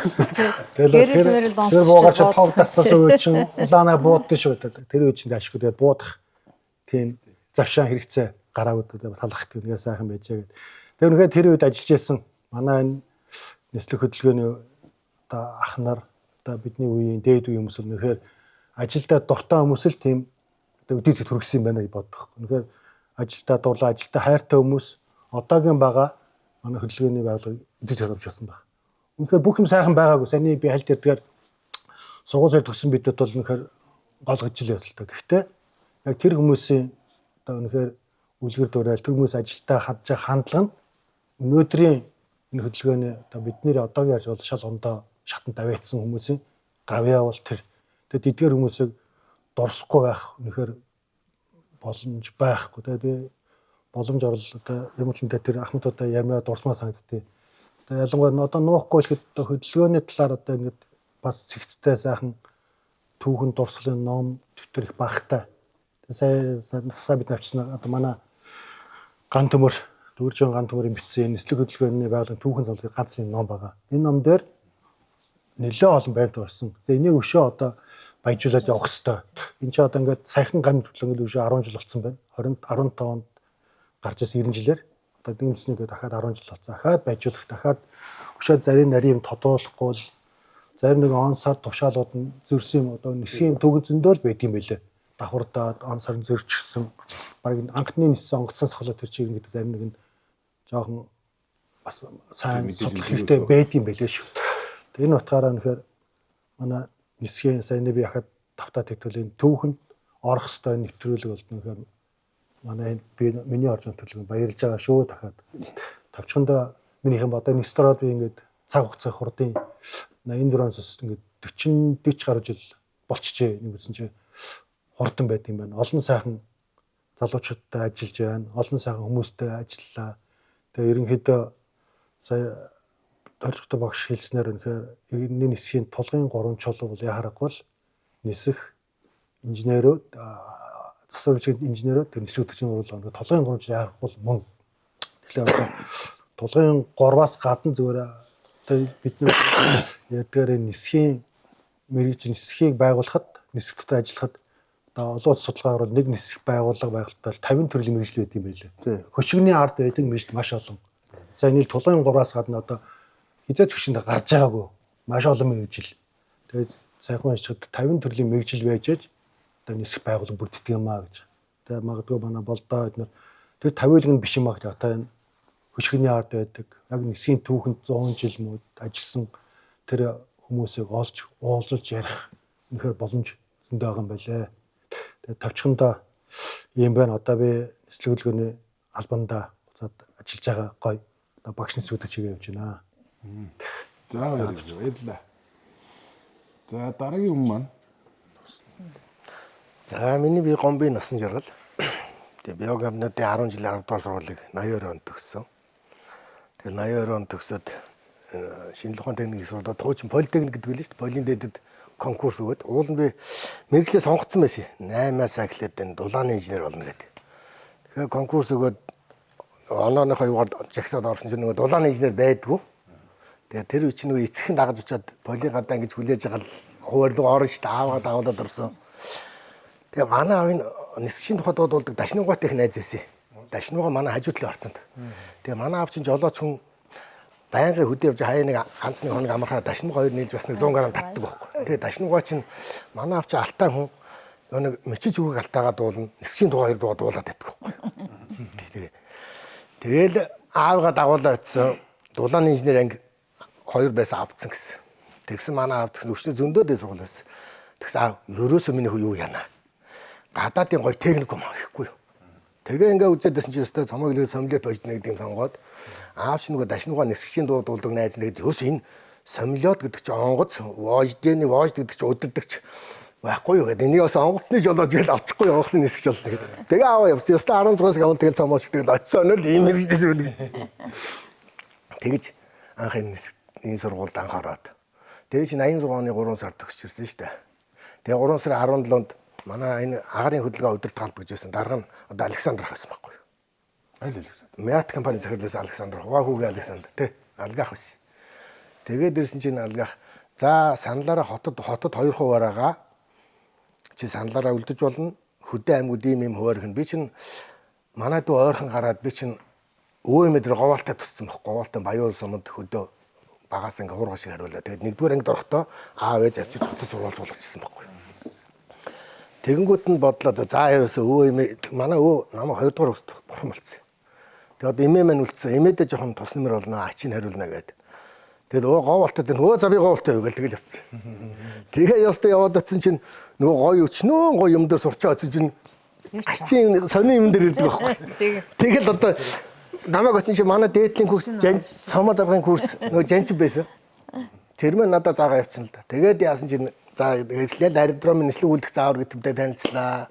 Тэгээд тэр буугаар ч тав тасаас өөч чин улаанаа бууддаг шүү дээ. Тэр үе чинь ашиггүй тэгээд буудах тийм завшаан хэрэгцээ гараагууд талах гэдэг нэг сайхан байжээ гэдэг. Тэр үнэхээр тэр үед ажиллаж байсан манай энэ нислэг хөдөлгөөний одоо ах нар одоо бидний үеийн дээд үеийн хүмүүс үнэхээр ажилдаа дуртай хүмүүс л тийм одоо үдий зэт хүргэсэн юм байна гэж боддог. Үнэхээр ажилдаа дурлаа, ажилдаа хайртай хүмүүс одоогийн байгаа манай хөдөлгөөний байгууллага үдий зэт хүргэсэн баг. Үнэхээр бүх юм сайхан байгаагүй. Саяны би хальт ярьдгаар сургууль төгссөн бидэд бол үнэхээр гол гжил байсан л та. Гэхдээ яг тэр хүмүүсийн одоо үнэхээр үлгэр дуурайл тэр хүмүүс ажилдаа хандж байгаа хандлага нь өнөөдрийн энэ хөдөлгөөний одоо бидний одоогийн ярьж бол шал ондоо шатанд даваацсан хүмүүсийн гавьяа бол тэр. Тэгээд эдгээр хүмүүсийг дурсахгүй байх үнэхээр боломж байхгүй. Тэгээд боломж орол одоо юм л энэ тэр ахмадуудаа ярмаа дурсмаа санагдтыг. Тэгээд ялангуяа одоо нуухгүй л хэд одоо хөдөлгөөний талаар одоо ингээд бас цэгцтэй сайхан түүхэн дурслын ном төвтөр их багтай. Тэгээд сая бид навчсан одоо манай ган төмөр дүүржин ган төмөрийн бичсэн нислэг хөдөлгөөний байгууллагын түүхэн залгын ганц юм ном байгаа. Энэ ном дээр нэлээд олон байрд орсон. Тэгээ энийг өшөө одоо баяжуулаад явах хэрэгтэй. Энд чинь одоо ингээд саяхан ган хөдөлгөөний өшөө 10 жил болсон байна. 15 онд гарч ирсэн 90 жилээр одоо дэмжснийгээ дахиад 10 жил болсон. Дахиад баяжуулах, дахиад өшөө зарим нарийн тодруулахгүй л зарим нэг он сар тушаалууд нь зөрсөн юм одоо нисгийн төгс зөндөөл байд юм байлээ. Давхардаад он сарын зөрчихсөн баг анхны ниссэн онгоцоос хавлаа тэр чиг ингээд зарим нэг нь жоохон бас сайн судлах хэрэгтэй байдсан байлээ шүү. Тэгээ энэ утгаараа нөхөр манай нисхийн сайн би яхад давтаа тэтгүүлийн төвхөнд орох ёстой нэвтрүүлэг болд нөхөр манай би миний оржон төлөв баярлж байгаа шүү дахиад тавчхандаа минийхэн одоо нистраад би ингээд цаг хугацаа хурдын 84-оос ингээд 40 гаруй жил болчихжээ. Нэг үсэн чи хурдан байт юм байна. Олон сайхан залуучуудтай ажиллаж байна. Олон сайхан хүмүүстэй ажиллалаа. Тэгээ ерөнхийдөө сая дөрөвтэй багш хэлснээр үнэхээр энэ нисхийн тулгын 3 чулуу бол яхаарахгүй л нисэх инженерүүд засварчид инженерүүд тэр нисэх төчийн уруулаа ингээд тулгын 3 чулуу яхахгүй мөн. Тэгэхээр одоо тулгын 3-аас гадна зүгээр бид нар ядгаар нисхийн мэрэгжил нисхийг байгуулахад нисэх дотор ажиллахад одоо олон улс судалгаагаар бол нэг нисэх байгууллага байгуулалтаар 50 төрлийн мэрэгжил байдаг юм байлээ. Хөшигний ард байдаг мэрэгжил маш олон. За энэ тулгын 3-аас гадна одоо хизээч хөшөнд гарч байгаагүй маш олон мэрэгжил. Тэгээд сайхан ажихад 50 төрлийн мэрэгжил байжээж одоо нисэх байгууллага бүрддэг юм аа гэж. Тэгээд магадгүй манай болдоо эднэр тэр 50-ыг нь биш юм аа гэж одоо энэ хөшигний ард байдаг. Яг нисхийн түүхэнд 100 жил мод ажилласан тэр хүмүүсийг уулзуулж ярих үнэхээр боломж зөндөө байгаа юм байлээ. Тэгээд тавчхандаа юм байна. Одоо би нислэг хөдөлгөөний албандаа буцаад ажиллаж байгаа гоё. Одоо багш нисгүүдийг чигээ явж байна. За баярлалаа. За дараагийн хүн маань. За миний би гомбын насан жаргал. Тэгээ биогамнуудын 10 жилийн 10 дугаар сургуулийг 82 онд төгссөн. Тэгээ 82 онд төгсөөд шинжлэх ухааны техникийн сургуульд туучин политехник гэдэг л шүү дээ. Полийн дэдэд конкурс өгөөд уул нь би мэргэжлээ сонгоцсон байсан. 8-аас эхлээд энэ дулааны инженер болно гэдэг. Тэгэхээр конкурс өгөөд онооныхоо юугаар жагсаад орсон чинь нөгөө дулааны инженер байдгүй. Тэгээ тэр үе чинь нөгөө эцэгхэн дагаж очиод полийн гадаа ингэж хүлээж байгаа хуваар руу орно шүү дээ. Аавгаа дагуулад орсон. Тэгээ манай аавын нисгчийн тухайд дуулдаг дашнуугаатай их найз байсан. Дашнуугаа манай хажуу талын орцонд. Тэгээ манай аав чинь жолооч хүн байнгын хөдөө явж хаяа нэг ганц нэг хоног амархаа дашнуугаа хоёр нийлж бас нэг 100 г татдаг байхгүй. Тэгээ дашнуугаа чинь манай аав чинь алтай хүн нэг мөчиж үрэг алтайгаа дуулна. Нисгчийн тухай хоёр дуу дуулаад байдаг байхгүй. Тэгэл аавгаа дагуулаа очсон. Дулааны инженер анги 2 байсан авцсан гэсэн. Тэгсэн манай аав тэгсэн өчнө зөндөөдөө сургуулаас. Тэгсэн аав ерөөсөө миний хүү юу яана. Гадаадын гоё техникум авахгүй юу. Тэгээ ингээ үзээдсэн чинь өстой цомог илгээ сомлет бождно гэдэг юм сонгоод аав чинь нөгөө дашнуугаа нисгчийн дуулдаг найз нэг зөөс энэ сомлет гэдэг чинь онгоц вожд гэдэг чинь өдөрдөгч байхгүй юу гэдэг. Энийг бас онгоцны жолооч гэж очихгүй онгоцны нисгч болдог. Тэгээ аав явсан. Өстой 16-аас гавал тэгэл цомооч тэгэл очисон өнөр ийм хэрэгждээс үлээ. Тэгэж анх энэ сургуульд анхаарад. Тэгээ чинь 86 оны 3 сард төгсч ирсэн шүү дээ. Тэгээ 3 сарын 17-нд манай энэ агарын хөдөлгөөн өдөрт талбагж байсан. Дарга нь одоо Александр хасан байхгүй юу? Аль Александр? Мят компани захирлаас Александр, Хуваагүйгийн Александр тий алгаах байсан. Тэгээд ирсэн чинь алгаах. За саналаараа хотод 2 хуваараа чи саналаараа үлдэж болно. Хөдөө аймагуд ийм хуваарх нь би чинь манай дүү ойрхон гараад би чинь өвөө эмээ дээр говаалтай туссан байхгүй. Говаалтай Баян сумд хөдөө багаас ингээ хуурга шиг хариулаа. Тэгээд нэгдүгээр ангид орохдоо аав ээж авчиж хотод сургуулжуулчихсан байхгүй. Тэгэнгүүт нь бодлоо за ерөөсөө өвөө эмээ манай өвөө намайг 2 дугаар өст бурхан болцсон. Тэгээд одоо эмээ маань үлдсэн. Эмээдээ жоохон тус нэмэр болно ачийг хариулна гэдэг. Тэгээд өө говалтад өө за би говалтай юу гэл тэгэл явцсан. Тэгээ ястаа яваад атсан чинь нөгөө гоё өчнөө гоё юм дээр сурчаа очиж чинь ачийн сони юм дээр ирдэг байхгүй. Тэгэл одоо намайг очин чи манай дээдлийн курс цомоо даргын курс нөгөө жанч байсан. Тэр мэн надад заагаа явцсан л да. Тэгээд яасан чинь за эхлээл аэродром нислэг үлдэх заавар гэдэгтэй танилцлаа.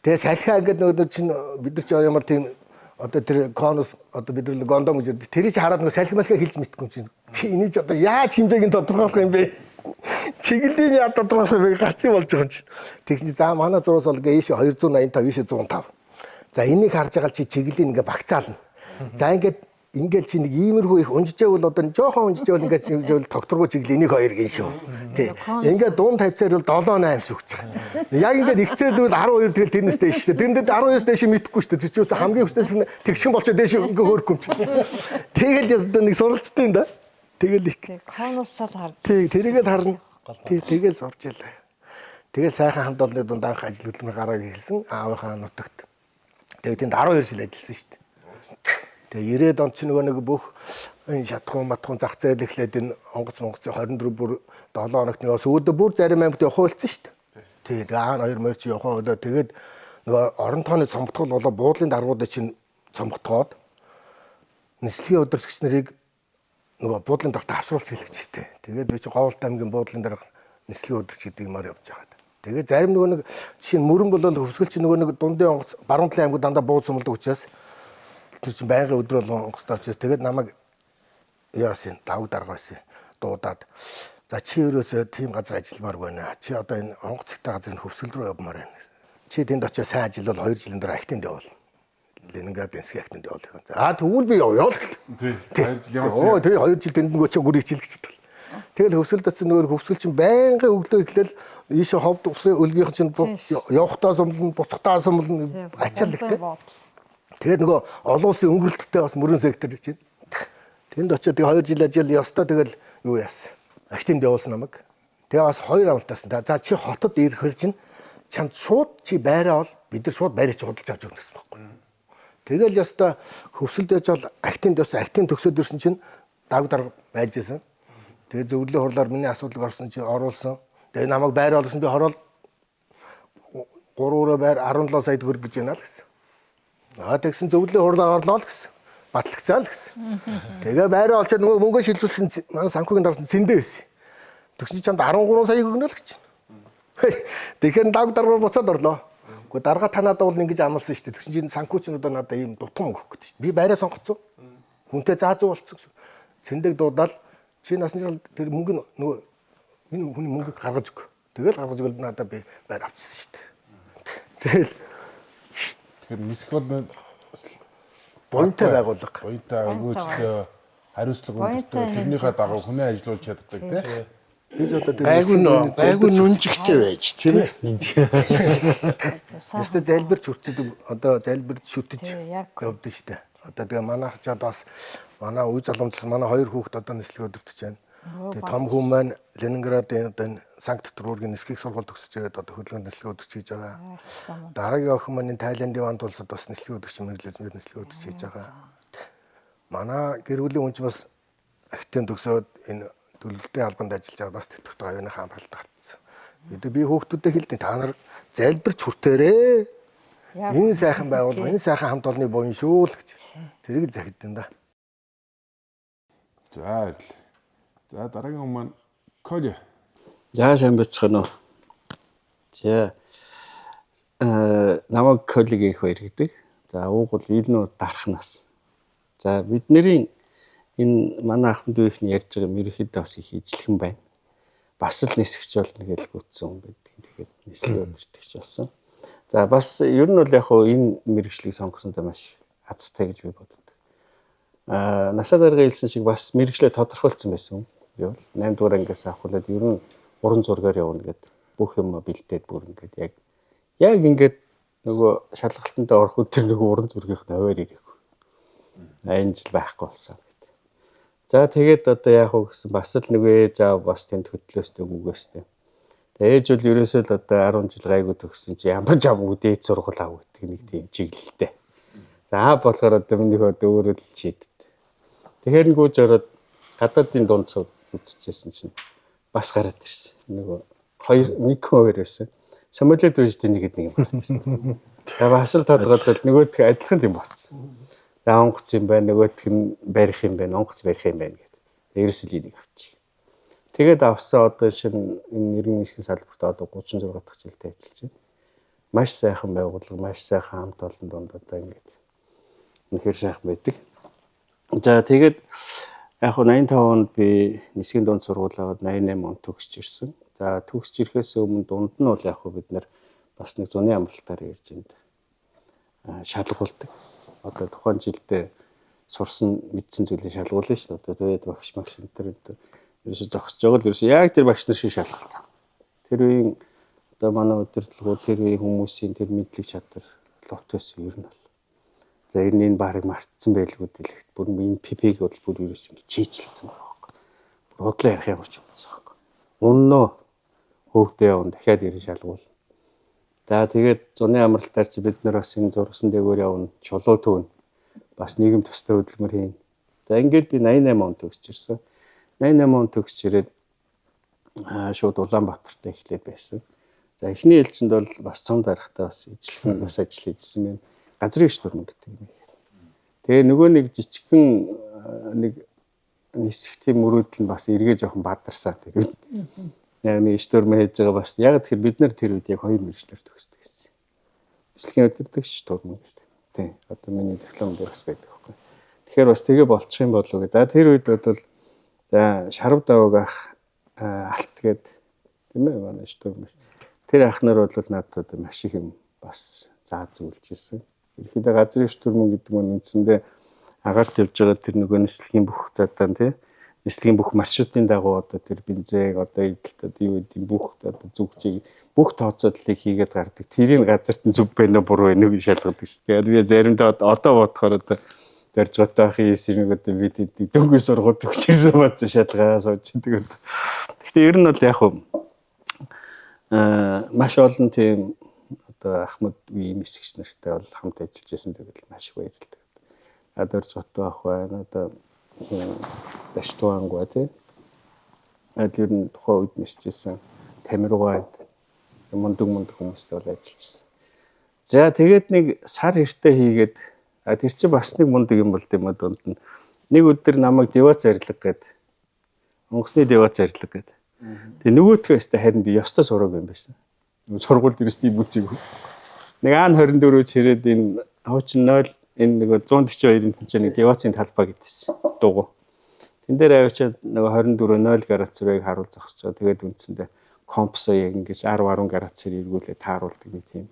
Тэгээ салхиа ингээд нөгөө чинь бид нар ч ямар тийм одоо тэр конус одоо бид нар гондом гэж тэрийг хараад нөгөө салхи малхи хэлж мэдгүй юм чинь. Чи энийг одоо яаж хэмжээг нь тодорхойлох юм бэ? Чиглэлийн яа тодорхойлох юм бэ? Гачи болж байгаа юм чинь. Тэгсэн чи за манай зураас бол ингээ ийш 285 ийш 105. За энийг харж байгаа чи чиглэлийн ингээ багцаална. За ингээд чи нэг иймэрхүү их унжижэвэл одоо жоохон унжижэвэл ингээд тогтургуу чиглэл энийг 2 гин шүү. Тий. Ингээд дунд тавьцаар бол 7 8 сүгч байгаа. Яг ингээд ихцээдвэл 12 тэгэл тэрнээс дэш шүү. Тэрнээс 12-оос дэш мэдэхгүй шүү. Тэр чинь хамгийн өчтөөс тэгшин болчиход дэш ингээд хөөрөхгүй юм чи. Тэгэл ястаа нэг суралцтай юм да. Тэгэл их. Конусаад харж. Тий, тэрийгээ харна. Тий, тэгэл сурж ялаа. Тэгэл сайхан хамт олонны дунд анх ажил хөдөлмөр гараад хэлсэн аавынхаа нутагт. Тэгээд тэнд 12 жил ажилласан шүү дээ. Тэгээ 90-ад онд чи нөгөө нэг бүх энэ шатхуун матхуун зах зээл эхлээд энэ онгоц 24 бүр 7 хоногт нэг бас өөдөө бүр зарим аймагт явах байлцсан шүү дээ. Тий, тэгээ А2 морь чи явах болоо тэгээд нөгөө орон тооны цомгтгол болоо буудлын даргуудыг чинь цомгтгоод нислэгийн удирдлагч нарыг нөгөө буудлын дарга авсруулж хэлэх гэжтэй. Тэгээд би чи Говьлт аймгийн буудлын дарга нислэгийн удирдлагч гэдэг юмар явж байгаа. Тэгээд зарим нөгөө нэг жишээ нь мөрөн болол хөвсгөл чи нөгөө нэг дундын онгоц баруун талын аймагуд дандаа бууз сумалдаг учраас тэр чинь байнгын өдөр болгон онгоцтой учраас тэгээд намайг яасан давг дарга байсан дуудаад за чи ерөөсөө тийм газар ажилламаар байна. Чи одоо энэ онгоцтой газрын хөвсгөл рүү явмаар байна. Чи тэнд очиж сайн ажиллавал 2 жилийн дараа актинд явуул. Ленинград энсгийн актинд явуул. Тэгвэл би явъя. Тий. 2 жил явсан. Тэгээ 2 жил тэнд нөгөө чи гүрийг чилгэж байна. Тэгэл хөвсгөл дацсан нөгөө хөвсгөл чинь байнгын өглөө эхлээл ийшээ ховд усын өлгийнх чинь явахтаа сумлна, буцахтаа сумлна ачаал ихтэй. Тэгээд нөгөө олон улсын өнгөрөлттэй бас мөрөн сектор чинь. Тэнд очиод тэгээ 2 жил ажил ёстой тэгэл юу яасан. Актинд явуулсан намайг. Тэгээ бас 2 амлтаасан. За чи хотод ирэхэр чинь чамд шууд чи байраа бол бид нар шууд байрыг чи худалдаж авч өгнө гэсэн байхгүй. Тэгэл ёстой хөвсөлд яж бол актинд явсан, актинд төгсөөд ирсэн чинь давг дарга байж исэн. Тэгээ зөвлөлийн хурлаар миний асуудлыг орсон чи оруулсан. Тэгээ намайг байр олсон би хороол 3 өрөө байр 17 сая төгрөг гэж байна л гэсэн. Тэгсэн зөвлөлийн хурлаар орлоо л гэсэн. Батлагцаа л гэсэн. Тэгээ байр олчоод нөгөө мөнгө шилжүүлсэн манай санхүүгийн дарсан цэндээ байсан. Тэгсэн чи чамд 13 сая өгнө л гэж. Тэгэхээр давг даргаар буцаад орлоо. Гэхдээ дарга танаад бол ингэж амласан шүү дээ. Тэгсэн чинь санхүүч нь одоо надад ийм дутам өгөх гэдэг шүү дээ. Би байраа сонгоцсон. Хүнтэй заазуу болцсон шүү. Цэндэг дуудаал чи насан жил тэр мөнгө нөгөө энэ хүний мөнгөг гаргаж өг. Тэгэл гаргаж өгөл надад би байр авчихсан шүү дээ. Тэгэхээр нисэх бол буянтай байгууллага. Буянтай өгөөжлөө хариуцлага өндөртэй тэрнийхээ дагуу хүнээ ажилуулж чаддаг тийм. Biz одоо тэр байгуу нүнжигтэй байж тийм ээ. Ястэ залбирч хүрчдэг одоо залбирч шүтэж явдсан шүү дээ. Одоо тэгээ манайх чад бас манай үе залуучс манай 2 хүүхэд одоо нислэг өдөртөж байна. Тэгээ том хүн маань Ленинградын одоо энэ Санкт-Петербургийн нисхийг сургууль төгсөж ирээд одоо хөдөлгөөнд нислэг өдөрч хийж байгаа. Дараагийн охин маань Тайландын ванд улсад бас нислэг өдөрч мэрэгжлийн нислэг өдөрч хийж байгаа. Манай гэр бүлийн хүн ч бас актын төгсөөд энэ төлөвлөлтийн албанд ажиллаж байгаа бас тэтгэвч гавьяаны хамгаалалт гарцсан. Би хүүхдүүдэд хэлдэг та нар залбирч хүртээрээ. Энэ сайхан байгууллага, энэ сайхан хамт олонны буян шүү л гэж. Тэрийг захидсан да. За дараагийн хүн маань Коля. За сайн бацхан уу. За намайг Колигийн их баяр гэдэг. За ууг бол Илнүр дарахнаас. За бидний энэ манай ахмад үеийнхний ярьж байгаа ерөнхийдөө бас их ижлэхэн байна. Бас л нисгч болно гэж гүйтсэн хүн байдаг. Тэгээд нислэг өдөртөгч болсон. За бас ер нь бол яг хуу энэ мэрэгчлийг сонгосонтой маш азтай гэж би боддог. Насаа дарга хэлсэн шиг бас мэрэгчлээ тодорхойлцсон байсан. Би бол 8 дугаар ангиас авахлаад ер нь уран зургаар явна гэдэг бүх юм бэлдээд бүр ингээд яг ингээд нөгөө шалгалтанд орох үедэр нөгөө уран зургийнх нь хуваар ирэх. Энэ жил байхгүй болсон. За тэгээд одоо яах вэ гэсэн бас л нэг ээж аав бас тэнд хөтлөөстэй үгөөстэй. Тэгээ ээж бол ерөөсөө л одоо 10 жил гайгүй төгссөн чи ямар ч амгүй дээд сургууль авах гэдэг нэг тийм чиглэлтэй. За аав болохоор одоо минийх одоо өөрөө л шийддэг. Тэгэхээр нэг гүйж ороод гадаадын дунд цуг үзчихсэн чинь бас гараад ирсэн. Нөгөө 1-2 байсан. Сомолид үежтэй нэг юм гараад ирсэн. Тэгээ бас л тодорхойлол нөгөөдх адилхан юм болчихсон. Онгоц юм байна, нөгөөх нь барих юм байна, онгоц барих юм байна гэдэг. Ерөөсөл энийг авчих. Тэгээд авсан одоо шинэ энэ нэрийн нисхийн салбарт одоо 36 дахь жилдээ ажиллаж байна. Маш сайхан байгууллага, маш сайхан хамт олон донд одоо ингээд үнэхээр сайхан байдаг. За тэгээд яг нь 85 онд би нисхийн дунд сургууль аваад 88 онд төгсөж ирсэн. За төгсөж ирэхээс өмнө дунд нь бол яг бид нар бас нэг зуны амралтаар ярьж энд шалгуулдаг. Одоо тухайн жилдээ сурсан мэдсэн зүйлийг шалгуулна шүү дээ. Одоо тэгээд багш магш энэ ерөөсө зогсож байгаа л ерөөсө яг тэр багш нар шиг шалгалт. Тэр үеийн одоо манай удирдлагууд тэр үеийн хүмүүсийн тэр мэдлэг чадвар лот байсан ер нь бол. За ер нь энэ барыг мартсан байлгүй дэлгэт. Бүр энэ ПП-г бол бүр ерөөсө ингэ чийжилсэн байгаа байхгүй. Бүр худлаа ярих ямар ч юм байна. Үннөө хөөгдөө явна дахиад ирэн шалгуулна. За тэгээд зуны амралтаар чи бид нар бас энэ зургасан дээгүүр явна, чулуу төвнө. бас нийгэм тустай хөдөлмөр хийн. За ингээд би 88 он төгсөж ирсэн. 88 он төгсөж ирээд шууд Улаанбаатарт эхлээд байсан. За эхний ээлжинд бол бас цом дарахтаа бас ижлэхэн бас ажил хийжсэн юм. Газрын иш турман гэдэг юм. Тэгээ нөгөө нэг жижигхэн нэг нисгтийн мөрөөдөл нь бас эргээ жоохон бадарсан. Тэгээд яг нэг иш турман хийж байгаа бас яг тэгэхээр бид нар тэр үед яг 2 мэргэжлэр төгсдөг гэсэн. Нислэгийн удирдагч турман гэдэг. Тийм. Одоо миний диплом дээрс байдаг байхгүй. Тэгэхээр бас тэгээ болчих юм болов уу гэ. За тэр үед бол за Шарав даваг ах алт гээд тийм ээ манай иш турман. Тэр ах нар бол надад маш их юм бас зааж зөвлөж ирсэн. Ерөнхийдөө газрын иш турман гэдэг нь үндсэндээ агаарт явж байгаа тэр нөгөө нислэгийн бүх задаан тий нислэгийн бүх маршрутын дагуу одоо тэр бензин одоо эдэлт одоо юу гэдэг бүх одоо зүгчийг бүх тооцоодлыг хийгээд гардаг. Тэрийг газарт нь зүг байна уу буруу байна уу гэж шалгадаг шүү. Тэгээд би заримдаа одоо бодохоор одоо дөрж готоохын эсрэг одоо бид дөнгөж сургууль төгсөрсөн бац шалгаа сууж байдаг. Гэхдээ ер нь бол яг хөө маш олон тийм одоо Ахмад үеийн нисгч нартай бол хамт ажиллаж байсан тэгэл маш их баярлалаа. Дөрж готоо ах байна одоо Даштуангуа тий. Тэр нь тухайн үед нисчихсэн Тамиргуанд мундаг хүмүүстэй бол ажиллаж байсан. За тэгээд нэг сар эртээ хийгээд тэр чинь бас нэг мундаг юм бол тийм донд нь нэг өдөр намайг девац арилга гээд онгоцны девац арилга гээд тэгээ нөгөөдгөөс харин би ёстой сураг юм байсан. Сургуульд ерөөсөө бүцэг. Нэг ан 24-өөч хэрээд энэ хуучин 0 энэ нэг 142-ын тэнцээ нэг девацын талбай гэдсэн дугуй. Тэн дээр авчиад нэг 24-0 градусыг харуул зогсож байгаа. Тэгээд үндсэндээ компсоо яг ингэж 10 градусаар эргүүлээ тааруулдаг нэг тийм.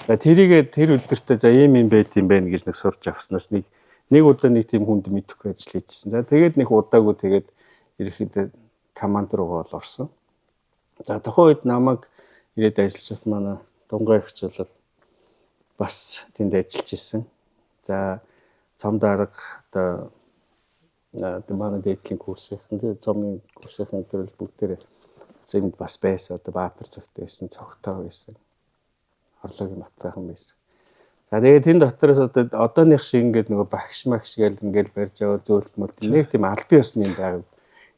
За тэрийгээ тэр өдөртөө за ийм юм байт юм байна гэж нэг сурч авснаас нэг удаа нэг тийм хүнд мэдэхгүй ажил хийжсэн. За тэгээд нэг удаагүй тэгээд ерөөхдөө команд руу бол орсон. За тухайн үед намайг ирээд ажиллаж манай Дунгай ихч бол бас тэнд ажиллаж исэн. За цом дарга одоо манай дээдлийн курсийнхэн цомын курсийнхэн төрөл бүгдээрээ зэнд бас байсан. Одоо Баатар цогтой байсан, цогтой байсан. Хорлогийн бацаахан байсан. За тэгээд энэ дотроос одооных шиг ингээд нөгөө багш гэл ингээд барьж байгаа зөөлтмөл нэг тийм албан ёсны юм байгаад.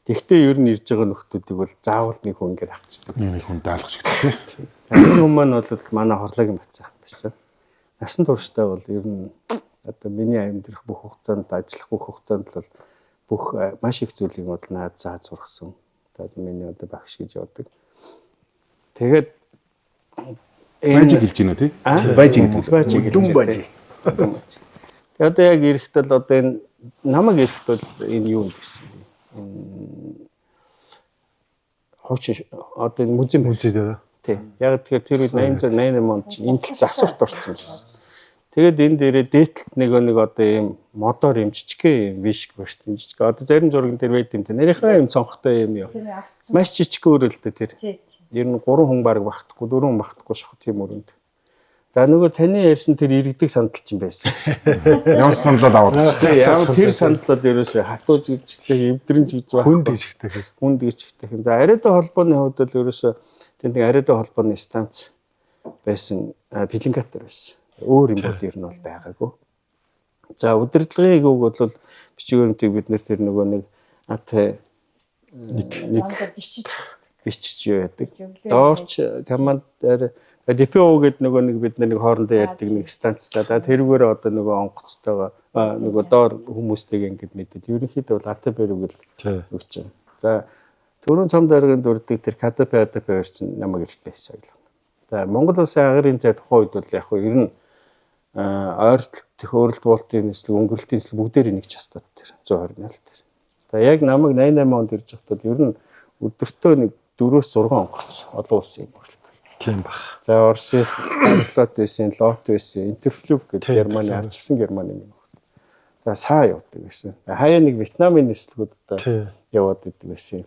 Тэгтээ ер нь ирж байгаа нөхдүүдийг бол заавал нэг хүн ингээд авчдаг. Нэг хүн даалгаж гэдэг. Тэр хүн маань бол манай хорлогийн бацаахан байсан. Насан туршдаа бол ер нь одоо миний амьдрах бүх хугацаанд ажиллах бүх хугацаанд бол бүх маш их зүйлийг бол наад зааж сургасан. Тэгээд миний одоо багш гэж явдаг. Тэгээд Бажиг хэлж байна тий? Бажиг гэдэг. Дүн бажи. Тэгээд одоо яг эрэхт л одоо энэ намайг эрэхт бол энэ юу гэсэн. Хуучин одоо энэ музей дээр. Тий. Яг тэгэхээр тэр үед 88 онд чинь энэ л засварт орсон байсан. Тэгээд энэ дээрээ дээдлэлт нэг одоо ийм модоор юм жижигхэн юм виш баш тийм жижиг. Одоо зарим зурган дээр байд юм те. Нарийнхаа юм цонхтой юм юу. Маш жижиг өрөөл дээ тэр. Ер нь 3 хүн баг багтахгүй 4 хүн багтахгүй шах тийм өрөнд. За нөгөө таны ярьсан тэр иргэдэг сандал чинь байсан. Ямар сандлал аваад. Яг тэр сандлал ерөөсөө хатууж гिचтэй эвдрэн гэж байна. Хүнд гिचтэй. Хүнд гिचтэй. За ариатай холбооны хувьд л ерөөсөө тэнд ариатай холбооны станц байсан, пеленгатор байсан. Өөр юм бол ер нь бол байгаагүй. За удирдлагын үг бол бичгүүрнтийг бид нэр тэр нөгөө нэг ат нэг бичиж яадаг. Доорч командаар ДПО гэдэг нөгөө нэг бид нэг хоорондоо ярьдаг нэг станцтай. Тэрүүгээр одоо нөгөө онгоцтойгоо нөгөө доор хүмүүстэйг ингэж мэдээд ерөнхийдөө бол АТБ рүү л өгч байгаа. За түрүүн цом даргын дурддаг тэр КДП чинь намайг ирэлт байсан ойлгоо. За Монгол Улсын агарын цай тухайн үед бол яг хөө ер нь ойролт хөөрөлт буултын нислэг өнгөрөлтийн нислэг бүгдээр нэг ч хастаад тэр 120 тэр. За яг намайг 88 онд ирж байхдаа ер нь өдөртөө нэг 4-6 онгоц олон улсын юм болтой. Тийм баг. За Орсын Флот байсан, Лот байсан, Интерфлюк гэдэг Германы арчилсан Германы юм байна. За саа явдаг байсан. Хаяа нэг Вьетнамын нислэгүүд одоо яваад идэг байсан.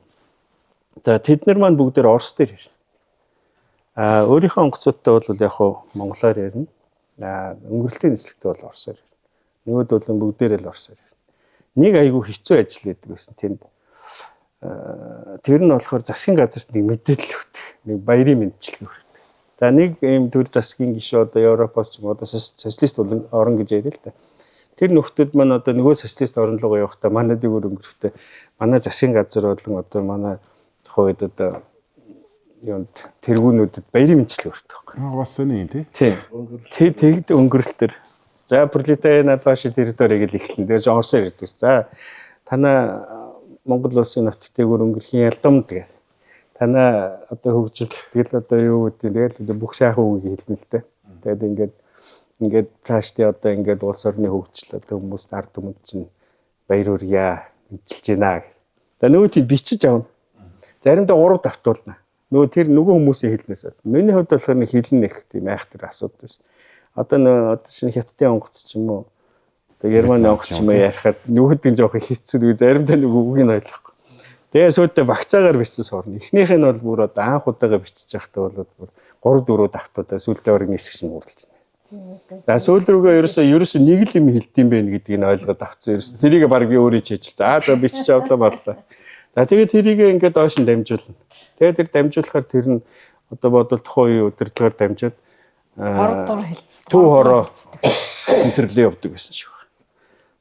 За тэд нар маань бүгдээр Орос дээр ирнэ. Өөрийнхөө онгоцуудтай бол яг хуу монголоор ярина. Өнгөрөлтийн нислэгтэй бол орсоор ирнэ. Нөгөөд бол бүгдээрээ л орсоор ирнэ. Нэг айгүй хэцүү ажил хийдэг байсан тэнд. Тэр нь болохоор засгийн газарт нэг мэдээлэл өгдөг. Нэг баярын мэдчилгээ өгдөг. За нэг ийм төр засгийн гишүүд одоо Европоос ч юм одоо социалист орн гэж яриа л да. Тэр нөхдөд маань одоо нөгөө социалист орн руу явахдаа манай дээгүүр өнгөрөхдөө манай засгийн газар болон одоо манай тухайд одоо юунд тэргүүнүүдэд баярын мэндчлэг өртөг байхгүй. Бас сони тий. Тийм. Тэгэд өнгөрөлтөр. За пролетариат над ваши территорийг л эхлэн. Тэгээд орсоор ирдэг. За танаа Монгол улсын нутаг дээгүүр өнгөрхийн ялдамд гэдэг. Танаа одоо хөгжил сэтгэл одоо юу гэдэг. Тэгээд бүх сайхан үгийг хэлнэ л дээ. Тэгээд ингээд цаашдаа одоо ингээд улс орны хөгжил одоо хүмүүст ард түмэнд чинь баяр хүргье мэдчилж байна гэх. За нөгөө тийм бичиж авна. Заримдаа 3 давтуулна. Нөгөө хүмүүсийн хэлнээс. Миний хувьд болохоор нэг хэлэн их тийм айхтар асуудал биш. Одоо шинэ хятадын онгоц ч юм уу. Одоо Германы онгоц ч юм уу ярихаар нөгөөдгөн жоох хэцүү. Заримдаа нэг үгийг ойлгохгүй. Тэгээ сүйдээ багцаагаар бичсэн сурна. Эхнийх нь бол бүр одоо анх удаага бичиж байхдаа бол бүр 3-4 давтуудаа сүйдээ орны нисгэж нь уралж байна. За сүүл рүүгээ ерөөсөө нэг л юм хэлдэм бэ гэдгийг нь ойлгоод авцсан. Ерөөсөө тэрийг баг би өөрөө хийж. За бичиж авлаа боллоо. За тэгээд тэрийг ингээд доош нь дамжуулна. Тэгээд тэр дамжуулахаар тэр нь одоо бодвол тухайн үеийн удирдлагаар дамжаад Хордор хэлцдэг. Төв хороо өндөрлөө явдаг байсан шүү.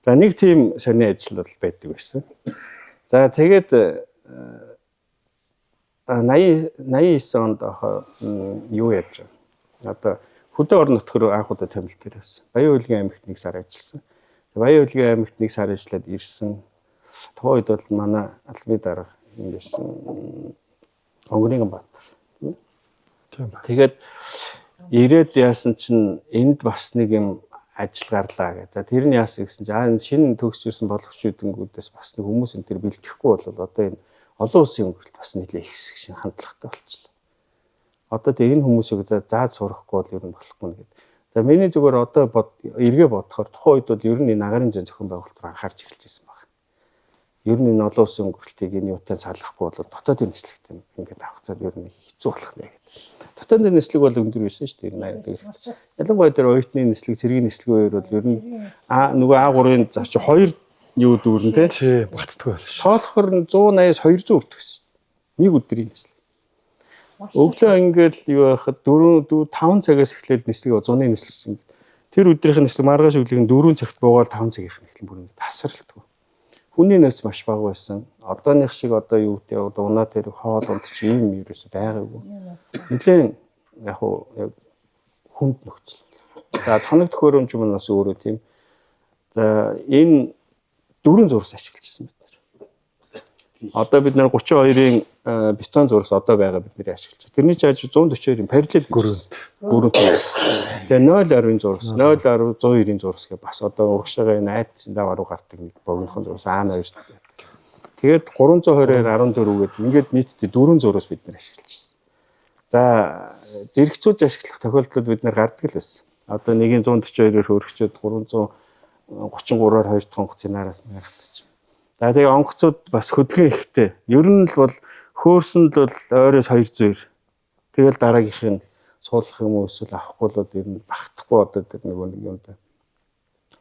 За нэг тийм сони ажил бол байдаг байсан. За тэгээд 89 онд юу яаж байна? Одоо хөдөө орон нутгаар анх удаа томилт төрөөсөн. Баян хөлгийн аймагт 1 сар ажилласан. Баян хөлгийн аймагт 1 сар ажиллаад ирсэн. Тухайн үед бол манай албаны дарга юм байсан. Онгорын Баатар. Тийм ба. Тэгээд ирээд яасан чинь энд бас нэг юм ажил гарлаа гэ. За тэр нь яасан гэсэн чинь шинэ төгсж ирсэн болгочдөнгүүдээс бас нэг хүмүүс энэ төр бэлтгэхгүй бол одоо энэ олон улсын өнгөрөлт бас нэлээд их шиг хандлагатай болчихлоо. Одоо тэгээ энэ хүмүүсийг зааж сурахгүй бол ер нь болохгүй нэгэд. За миний зүгээр одоо эргээ бодохоор тухайн үед бол ер нь агарын зохион байгуулалт анхаарч эхэлж байсан байна. Ер нь энэ олон улсын өнгөрөлтийг энэ юутай салахгүй бол дотоодын нислэгт ингээд авахцаад ер нь хэцүү болох нэ гэдэг. Дотоодын нислэг бол өндөр байсан шүү дээ. Ялангуяа тэр оюутны нислэг, цэргийн нислэгийн хоёр бол ер нь нөгөө А3-ын завч 2 юу дүүрэн тий багтдаг байл шүү. Тоолохор 180-аас 200 өртөг гэсэн. Нэг өдрийн нислэг. Өглөө ингээл юу байхад 4-5 цагаас эхлээл нислэг 100-ны нислэг. Тэр өдрийнх нь нислэг маргааш өглөгийн 4 цагт буугаад 5 цагийнх нь эхлэн бүр ингэ тасралтгүй. Хүний нөөц маш бага байсан. Одооных шиг одоо юу гэдэг унаа тэр хоол унд чи юм ерөөсөй байгаагүй. Нилээн яг хүнд нөхцөл. За тоног төхөөрөмж юм бас өөрөө тийм. За энэ 4 зурс ашиглажсэн бид нар. Одоо бид нар 32-ын бетон зурс одоо байгаа бид нэр ашиглаж. Тэрний чааж 142-ын параллел гүрэнт. Тэгээ 0.10-ын зурс, 0.190-ын зурс гэх бас одоо урагшаага энэ айдсан даваа руу гардаг нэг богинохон зурс А2 байдаг. Тэгээд 320-аар 14 гээд ингээд нийтдээ 4 зурс бид нар ашиглаж байна. За зэрэгцүүлж ашиглах тохиолдлууд бид нар гардаг л байсан. Одоо нэгийн 142-оор хөргчөөд 333-аар 2 дахь онгоцын нараас нь гаргадаг. За тэгээ онгоцууд бас хөдөлгөөн ихтэй. Ер нь л бол хөөрсөнд бол ойроос 200. Тэгэл дараагийнх нь суулгах юм уу эсвэл авахгүй бол ер нь багтахгүй одоо тэр нэг юм да.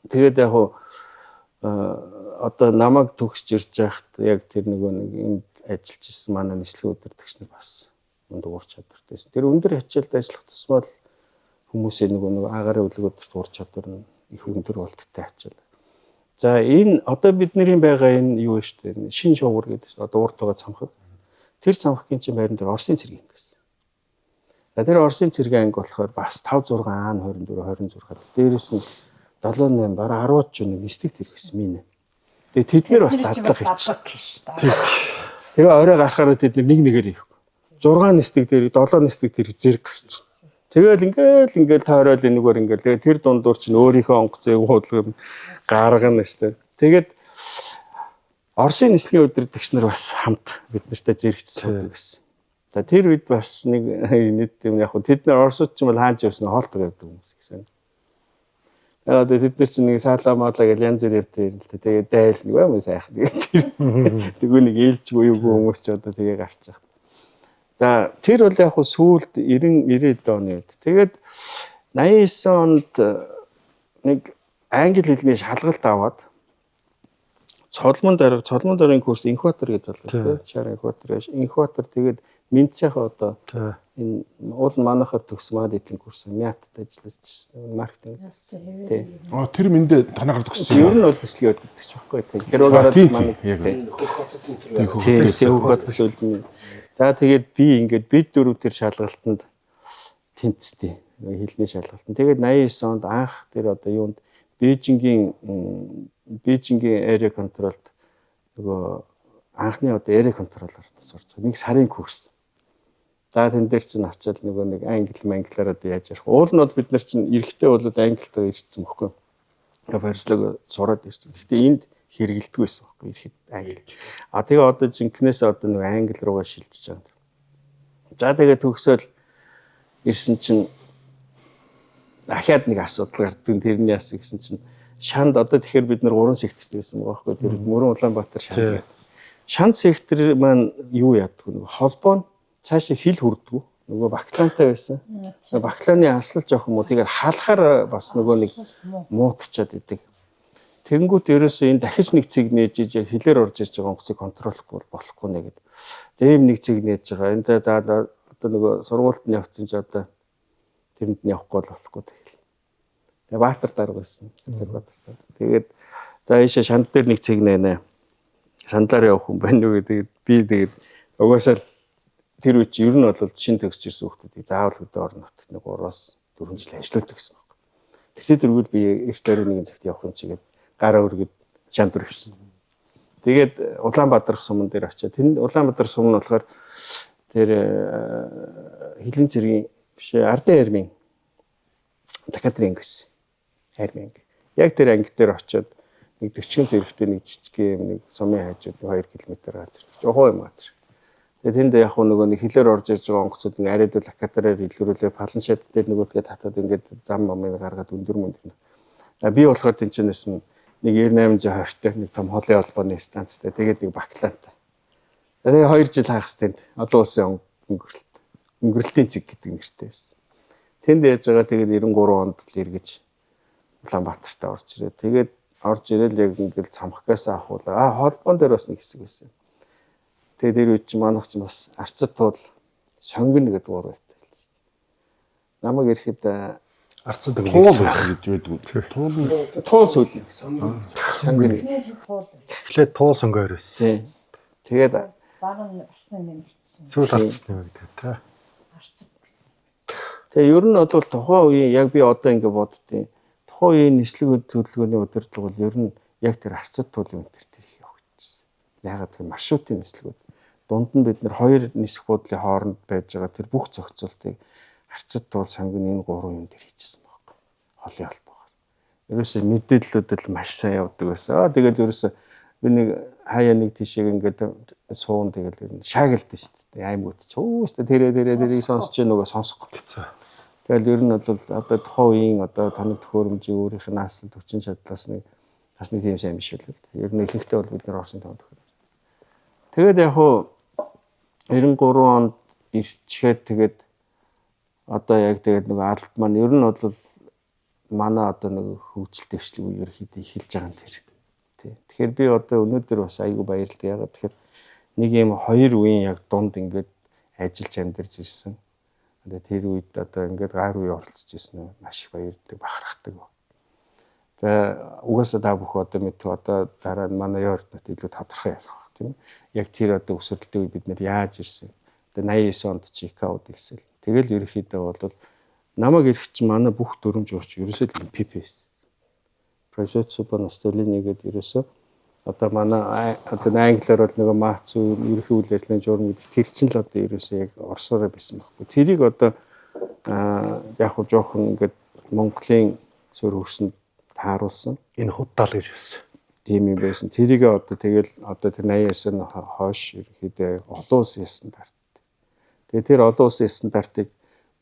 Тэгээд яг одоо намайг төгсж ирж байхад яг тэр нэг энд ажиллаж исэн манай нислэг удирдагч нар бас өндөр ур чадвартай. Тэр өндөр хичээлд ажиллах тусмал хүмүүсийн нэг агарын хөдөлгөөдөрт ур чадвар нь их өндөр болттой ачаал. За энэ одоо бидний байгаа энэ юу вэ штэ шин шугуур гэдэг одоо урд байгаа цамхаг. Тэр цамхгийн чинь байран дээр Оросын цэргийн анги гэсэн. За тэр Оросын цэргийн анги болохоор бас 5 6 А 24 26-ад дээрээс нь 7 8 бараа 10-д ч нэг нислэг тэр гэсэн минь. Тэгээ тэд нэр бас дадлах хийчих. Тэгээ орой гарахаараа тэд нэг нэгээр хийхгүй. 6 нислэг дээр 7 нислэг тэр зэрэг гарч. Тэгэл ингээл тойрол энэгээр ингээл тэр дундуур чинь өөрийнхөө онгоцыг хуудлага гаргана штэ. Тэгээд Оросын нислэгийн удирдагч нар бас хамт бид нартай зэрэгч суудаг гэсэн. За тэр үед бас нэг юм яг тэд нар Оросууд ч юм бол хаанч явсан хоолтог явдаг хүмүүс гэсэн. Тэгээд тэд нар чинь нэг саалаамаалаа гэж янз бүр ярьдаг юм л та. Тэгээд дайл нэг юм сайхан. Тэгээд тэгвэл нэг ээлжгүй юу хүмүүс ч одоо тэгээ гарч байгаа. За тэр бол яг сүүлд 90-90 оны үед. Тэгээд 89 онд нэг англи хэлний шалгалт аваад цолмон дарын курс инкватор гэж залгуулсан. Шар инкватор тэгээд Минцэх одоо энэ уул нь манайхаар төгсөн маркетинг курс Мятад ажиллаж ирсэн. Маркетинг. Тий. Тэр мэндэ танаар төгссөн. Ер нь бол нислэгийн өдөртөгч байхгүй тий. Тэр угаараа манай тий хөхөт зүйлд. За тэгээд би ингээд бид дөрөв тэр шалгалтанд тэнцтий. Хэлний шалгалтанд. Тэгээд 89 онд анх тэр одоо юунд Бээжингийн area control-д нөгөө анхны одоо area control-оор сурч байгаа. 1 сарын курс. За тэн дээр чинь очиад нөгөө нэг англиараа одоо яаж ярих. Уул нь бол бид нар чинь эрэхтэй бол англитаа ирсэн мөхгүй. Барьцлаг сураад ирсэн. Гэхдээ энд хэрэгэлдэг байсан байхгүй эрэхэд англи. Тэгээ одоо жинкнээс одоо нөгөө англи руугаа шилжиж байгаа. За тэгээ төгсөөл ирсэн чинь дахиад нэг асуудал гардаг. Тэрний яс гэсэн чинь шанд одоо тэгэхээр бид нар 3 секторт байсан байгаа байхгүй. Тэр Мөрөн Улаанбаатар шанд. Шанд сектор маань юу яадаг нөгөө холбоо нь цаашаа хил хүрдэггүй. Нөгөө баклантай байсан. Бакланы алсал жоох юм уу тэгээд халахаар бас нөгөө нэг муутчаад идэг. Тэнгүүт ерөөсөө энэ дахиж нэг цэг нээж яг хилээр орж ирж байгаа онгоцыг контролохгүй болохгүй нэ гэдэг. Зэм нэг цэг нээж байгаа. Энэ за одоо нөгөө сургуульд нь явчихсан ч одоо тэрэнд нь явахгүй болохгүй тэгэл. Тэгээ Баатар дарга байсан. Баатар. Тэгээд за ийшээ шанд дээр нэг цэг нэнэ. Сандлаар явах юм байна уу гэдэг. Би тэгээд угаасаа тэр үеч ер нь бол шин төгсөж ирсэн хүмүүсийг заавал хөдөө орон нутгад нэг 3-4 жил ажилладаг гэсэн байна. Тэгсээ тэргүүл би эрт орой нэгэн цагт явах юм чигээд гараа өргөд шанд өрөвсөн. Тэгээд Улаанбаатар суман дээр очиад тэнд Улаанбаатар сум нь болохоор тэр хилийн цэргийн биш ардын армийн дахиатрын анги байсан. Армийн анги. Яг тэр анги дээр очиод нэг 40 зэрэгтэй нэг жижиг юм нэг сумын хажууд 2 км газар. Жохоо юм газар. Тэгээд тэнд яг нөгөө нэг хилээр орж ирж байгаа онгоцууд нэг ариадуул акатараар илрүүлээ палан шат дээр нөгөөдгээ татаад ингээд зам амыг гаргаад өндөр мөндөр. Би болохоор тэнчнээс нэг 98 хойтой нэг том холын холбооны станцтай. Тэгээд нэг баклантай. Тэгээд 2 жил хаах стэнд олон улсын өнгөрөлтийн цэг гэдэг нэртэй байсан. Тэнд яаж байгаа тэгээд 93 онд л эргэж Улаанбаатарт орж ирээ. Тэгээд орж ирээл яг ингээд цамхгаас авахуулаа. Холбоон дээр бас нэг хэсэг байсан. Тэгээд тэр үед чинь манайх чинь бас арцад туул сонгоно гэдэг гур байтай л шүү дээ. Намайг ирэхэд арцад туул гэж байдаг. Туул сүд сонгоно. Эхлээд туул сонгоор байсан. Тэгээд баг нь арцны нэмэгдсэн. Сүүл арцад нэмэгдээ та. Арцад. Тэгээ ер нь бол тухайн үеийн яг би одоо ингэ боддیں۔ Тухайн үеийн нислэг хөдөлгөөний удирдлага бол ер нь яг тэр арцад туулын өнтер тэр их явагдчихсан. Ягаад гэвэл маршрутын нислэгүүд дунд нь бид нар 2 нисэх буудлын хооронд байж байгаа тэр бүх зохицуултыг арцад туул сонгоны энэ 3 юм дээр хийжсэн байхгүй. Холын холбоогоор. Ерөөсөө мэдээллүүд л маш сайн явдаг байсан. Тэгээд ерөөсөө би нэг хаяа нэг тийшээ ингээд суун тэгэл ер нь шаагилдсан шүү дээ. Аймагт ч өөстө тэрийг сонсож нөгөө сонсохгүй гэсэн. Тэгэл ер нь бол одоо тухайн үеийн одоо тоног төхөөрөмжийн өөрийнх нь асал төвчин чадлаас нэг бас нэг тийм сайн биш үү л дээ. Ер нь ихэнхдээ бол бид нар орсон тоног төхөөрөмж. Тэгээд яг хуу 93 онд ирчгээд тэгээд одоо яг тэгээд нөгөө аралт маань ер нь бол манай одоо нэг хөгжил дэвшлиг үе ерөөхдөө эхэлж байгаа юм тэр. Тэгэхээр би одоо өнөөдөр бас айгүй баярлалаа. Ягаад тэгэхээр нэг юм 2 үеийн яг дунд ингээд ажиллаж амьдарч ирсэн. Одоо тэр үед одоо ингээд гар үе оролцож ирсэн маш их баярдаг, бахархдаг. За угаасаа та бүх одоо мэдээ одоо дараа нь манай ёрднот илүү тодорхой ярих баг тийм. Яг тэр одоо өсвөрлөлтөө үед бид нэр яаж ирсэн. Одоо 89 онд Чикагод илсэл. Тэгэл ерөөхдөө бол намайг ирэх чинь манай бүх дүрмж ууч ерөөсөө ПП байсан. Project Supernaturality гэдэг ерөөсөө одоо манай одоо англиар бол нөгөө мац ерөнхий үйл ажиллагааны журам гэдэг тэр чинь л одоо ерөөсөө яг орсороо байсан байхгүй. Тэрийг одоо яг хуу жоохон ингээд Монголын сөр хөрсөнд тааруулсан. Энэ худдаал гэж байсан. Тийм юм байсан. Тэрийг одоо тэгэл одоо тэр 89-ны хойш ерөнхийдөө олон улсын стандарт. Тэгээ тэр олон улсын стандартыг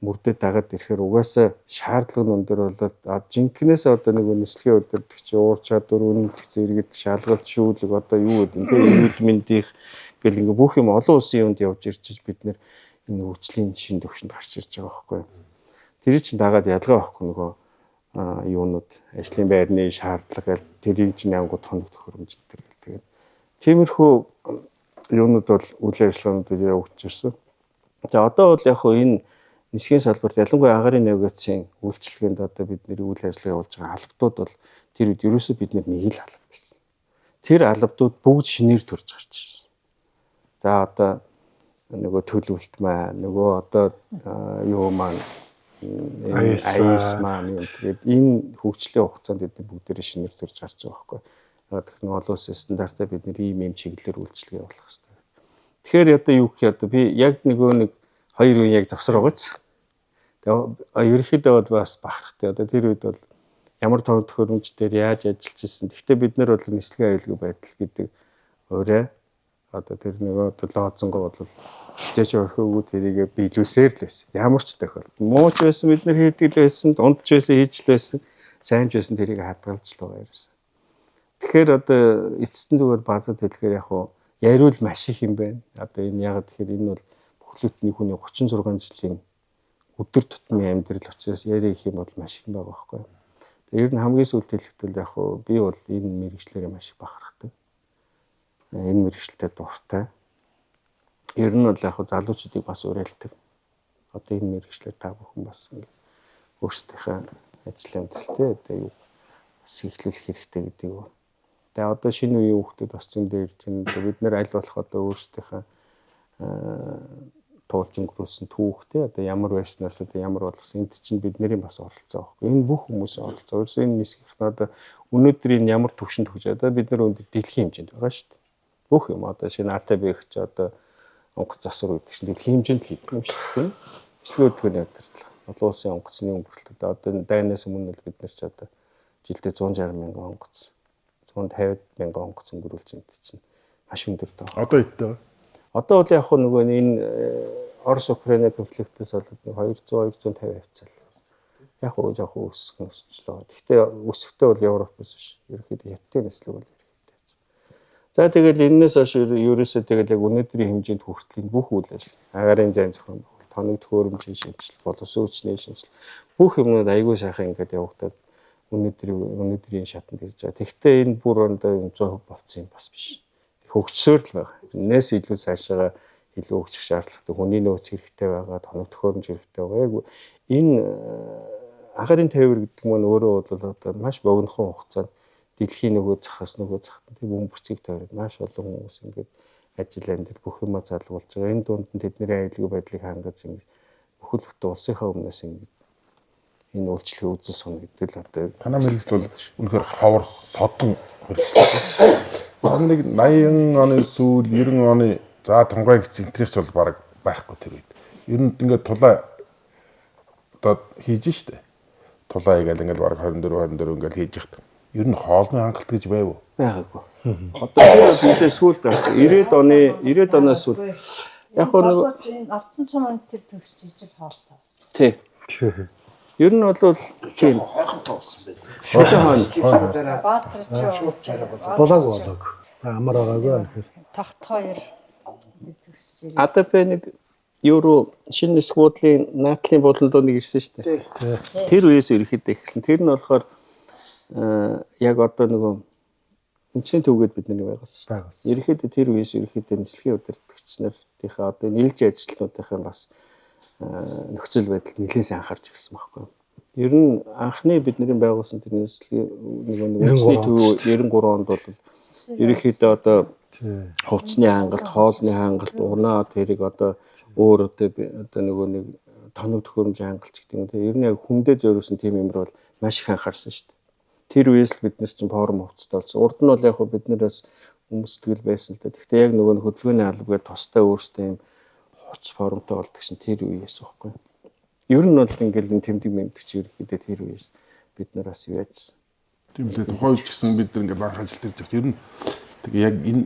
мөрдөд дагаад ирэхээр угаасаа шаардлага нь өндөр болоод жинкнээс одоо нэг нислэгийн удирдагч уур чадвар үнэлэх зэрэгэд шалгалт шүүлэг одоо юу гэдэг ингээ эрүүл мэндийн гэл ингээ бүх юм олон улсын юмд явж ирж бид нэр энэ хөгжлийн шин төвшөнд гарч ирж байгаа байхгүй. Тэр чинь дагаад ялгаа байхгүй нөгөө юунууд ажлын байрны шаардлага тэрийг чинь ангууд хоног төхөөрөмж тэгээд тиймэрхүү юунууд бол үйл ажиллагаанууд явагдаж ирсэн. За одоо бол яг хөө энэ нисхийн салбарт ялангуяа агаарын навигацийн үйлчлэгээнд одоо бидний үйл ажиллагаа явуулж байгаа албадууд бол тэр үед ерөөсөө бид нэг л алба байсан. Тэр албадууд бүгд шинээр төрж гарч ирсэн. За одоо нөгөө төлөвлөлт маань нөгөө одоо юу маань АИС маань тэгээд энэ хөгжлийн хугацаанд эдгээр бүгдээрээ шинээр төрж гарч байгаа байхгүй. Тэгэхээр нэг олон улсын стандартаар бид ийм чиглэлээр үйлчлэгээ явуулах хэрэгтэй. Тэгэхээр одоо юу гэх юм одоо би яг нөгөө нэг хоёр үе яг завсар байгааз. Тэгээ ерөнхийдөө бол бас бахархтай. Одоо тэр үед бол ямар тоног төхөөрөмж дээр яаж ажиллаж ирсэн. Гэхдээ бид нар бол нислэгийн аюулгүй байдал гэдэг өөрөө одоо тэр нөгөө одоо лоозонгоо бол хичээж өрхөөгүй тэрийг биелүүлсээр л байсан. Ямар ч тохиолдолд муу ч байсан бид нар хийдэг л байсан, дунд ч байсан хийж л байсан, сайн ч байсан тэрийг хадгалж л байгаа ерөөсөн. Тэгэхээр одоо эцэстэн зүгээр базад хэлэхээр яг хуу яриул маш их юм байна. Одоо энэ яг тэгэхээр энэ бол бүхлөтний хүний 36 жилийн өдөр тутмын амьдрал учраас яриа их юм бол маш их байгаа байхгүй. Тэгээ ер нь хамгийн сүүлд хэлэхдээ яг хуу би бол энэ мэрэгчлэрээ маш их бахархдаг. Энэ мэрэгчлэлтэй дуртай. Ер нь бол яг залуучуудыг бас уриалдаг. Одоо энэ мэрэгчлэр та бүхэн бас өөрсдийнхээ ажил амьдралтай одоо юу бас эхлүүлэх хэрэгтэй гэдэг үү. Тэгээ одоо шинэ үеийн хүүхдүүд бас зэн дээр чинь бид нар аль болох одоо өөрсдийнхээ туулж өнгөрүүлсэн түүхтэй одоо ямар байснаас одоо ямар болсон энд чинь бидний бас оролцоо байхгүй. Энэ бүх хүмүүсийн оролцоо. Өөрөөсөө энэ нисгийнх нь одоо өнөөдрийн ямар төвшөнд хүрч одоо бид нар өндөр дэлхийн хэмжээнд байгаа шүү дээ. Бүх юм одоо шинэ АТБ-х ч одоо онгоц засвар гэдэг чинь дэлхийн хэмжээнд хийдэг юм шиг тийм. Эслэг хөдөлгөөний удирдлага. Олон улсын онгоцны өнгөрөлтөд одоо дайнаас өмнө л бид нар ч одоо жилдээ 160 мянган онгоц 150 мянган онгоц өнгөрүүлж байна чинь маш өндөр тоо. Одоо иттэй. Одоо бол яг нөгөө энэ Орос Украины конфликтээс болоод 200-250 хавцал. Яг уу жоохон өсчлөө. Гэхдээ өсөхтэй бол Европоос биш. Ерөнхийдөө хятадын нислэг бол ерөнхийдөө. За тэгэл энэс хойш ерөөсөө тэгэл яг өнөөдрийн хэмжээнд хүртэл бүх үйл ажиллагаа агаарын зайн зохион байгуулалт, тоног төхөөрөмжийн шинжилэл, боловсон хүчний шинжилэл бүх юмнууд аягүй сайхан ингээд явагдаад өнөөдрийн шатанд ирж байгаа. Тэгвэл энэ бүр одоо 100% болцсон юм бас биш. Хөгжсөөр л байгаа. Энээс илүү цаашаа илүү хөгжих шаардлагатай, хүний нөөц хэрэгтэй байгаа, тоног төхөөрөмж хэрэгтэй байгаа. Яг энэ агаарын тээвэр гэдэг нь өөрөө бол одоо маш богинохон хугацаанд дэлхийн нөгөө захаас нөгөө захад тийм бөмбөрцгийг тойроод маш олон хүмүүс ингээд ажил амьдрал бүх юмаа залгуулж байгаа. Энэ дунд нь тэдний аюулгүй байдлыг хангаж ингээд бүхэл бүтэн улсынхаа өмнөөс ингээд энэ үйлчлэгээ үзэл сум гэдэг л одоо танай мэрэгчл бол үнэхээр ховор содон хөрөлтэй. Нэг 80 оны сүүл 90 оны за тонгой гинтрихч бол баг байхгүй тэр үед. Ер нь ингээд тулаа одоо хийж штэ. Тулаа игээл ингээд баг 24 ингээд хийж ихт. Ер нь хоолны хангалт гэж байв уу? байгаагүй. Одоо тэр зүйлээ сүүлд гарсан 90 оноос сүүл яг нэг алтан цамын тэр төгсч ижил хоолтой болсон. тий. Ер нь бол тийм Болоог. Амар байгаагүй. Тогт хоёр төгсч ирээ. АТБ нэг евро шинэ нисэх буудлын наадлын буудлын нэг ирсэн шүү дээ. Тэр үеэс ерөөхдөө эхэлсэн. Тэр нь болохоор яг одоо нөгөө эмчийн төвгээд бид нар байгуулсан шүү дээ. Ерөөхдөө тэр үеэс ерөөхдөө нислэгийн удирдлагч нартынхаа одоо нийлж ажилтнуудынхаа бас нөхцөл байдалд нэлээд анхаарч ирсэн байхгүй. Ер нь анхны бидний байгуулсан тэр нислэгийн нөгөө үндэсний төв 93 онд бол ерөөхдөө одоо хувцсны хангалт, хоолны хангалт, унаа тэрийг одоо өөр одоо нөгөө нэг тоног төхөөрөмжийн хангалт гэдэг юм. Ер нь яг хүндээ зориулсан тийм юмр бол маш их анхаарсан шүү дээ. Тэр үеэс л бид нар чинь форум хувцастай болсон. Урд нь бол яг бид нараас хүмүүстгэл байсан л да. Гэхдээ яг нөгөө хөдөлгөөний албагаар тустай өөрсдөө юм хуц форумтай болдог шин тэр үеэс байхгүй. Ер нь бол ингээл энэ тэмдэг мэмдэгч ерөөхдөө тэр үеэс бид нараас юу яажсан. Тийм лээ. Тухайн ч гэсэн бид ингээд банк ажил дээр жигт ер нь тэгээ яг энэ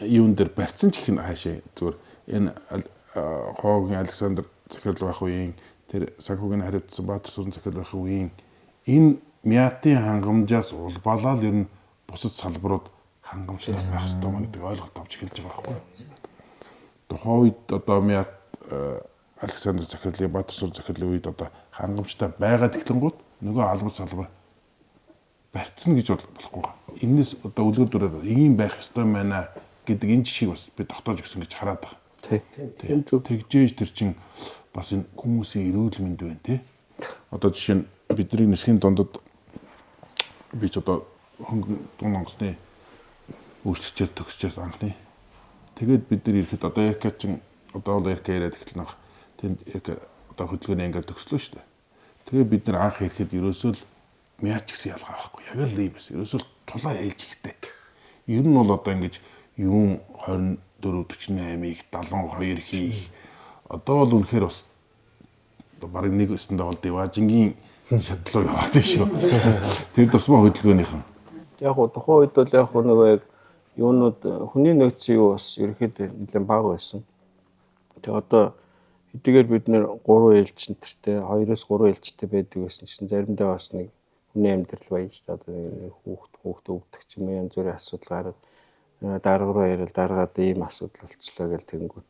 юун дээр барьсан ч их нь хаашаа зүгээр энэ хоогийн Александр захирал байх үеийн тэр санхүүгийн хариуцсан Баатар сүрэн захирал байх үеийн энэ мятын хангамжаас улбалаад ер нь бусад салбарууд хангамжтай байх ёстой мөн гэдэг ойлголт авч эхэлж байгаа байхгүй. Тухайн үед одоо мят Александр захирлын Баатар сүрэн захирлын үед одоо хангамжтай байгаа тэгтэнгууд нөгөө албар салбар барьцсан гэж болохгүй. Энэс одоо үлгэр дураад ийм байх ёстой байна гэдэг энэ жишийг бас би тогтоож өгсөн гэж хараад байгаа. Тийм зөв. Тэгжээж тэр чин бас энэ хүмүүсийн эрүүл мэнд байна тий. Одоо жишээ нь бидний нисхийн дундад би ч одоо хөнгөн дунд онгоцны үйлчлэгчээр төгсчээс анхны. Тэгээд бид нар ирэхэд одоо ЯК чин одоо бол ЯК яриад ихтэл нэг тэнд ЯК одоо хөдөлгөөний ангиар төгслөө шүү дээ. Тэгээд бид нар анх ирэхэд ерөөсөө л мяач гэсэн ялгаа байхгүй. Яг л ийм байсан. Ерөөсөө л тулаа ээлж ихтэй. Ер нь бол одоо ингэж юм 24-48-ийг 72 хийх. Одоо бол үнэхээр бас бараг нэг өсөндөө бол диважингийн шатлуу яваад байна шүү. Тэр тусмаа хөдөлгөөнийхэн. Яг гоо тухайн үед бол яг нөгөө яг юунууд хүний нөөцийн юу бас ерөөхдөө нэлээд бага байсан. Тэгээ одоо хэдийгээр бид нэр 3 ээлжинтертэй 2-3 ээлжтэй байдаг байсан чинь заримдаа бас нэг хүний амьдрал баяж одоо нэг хүүхд өвдөх ч юм янз бүрийн асуудал гараад дарга руу ярил даргаад ийм асуудал болцлоо гэл тэнгүүд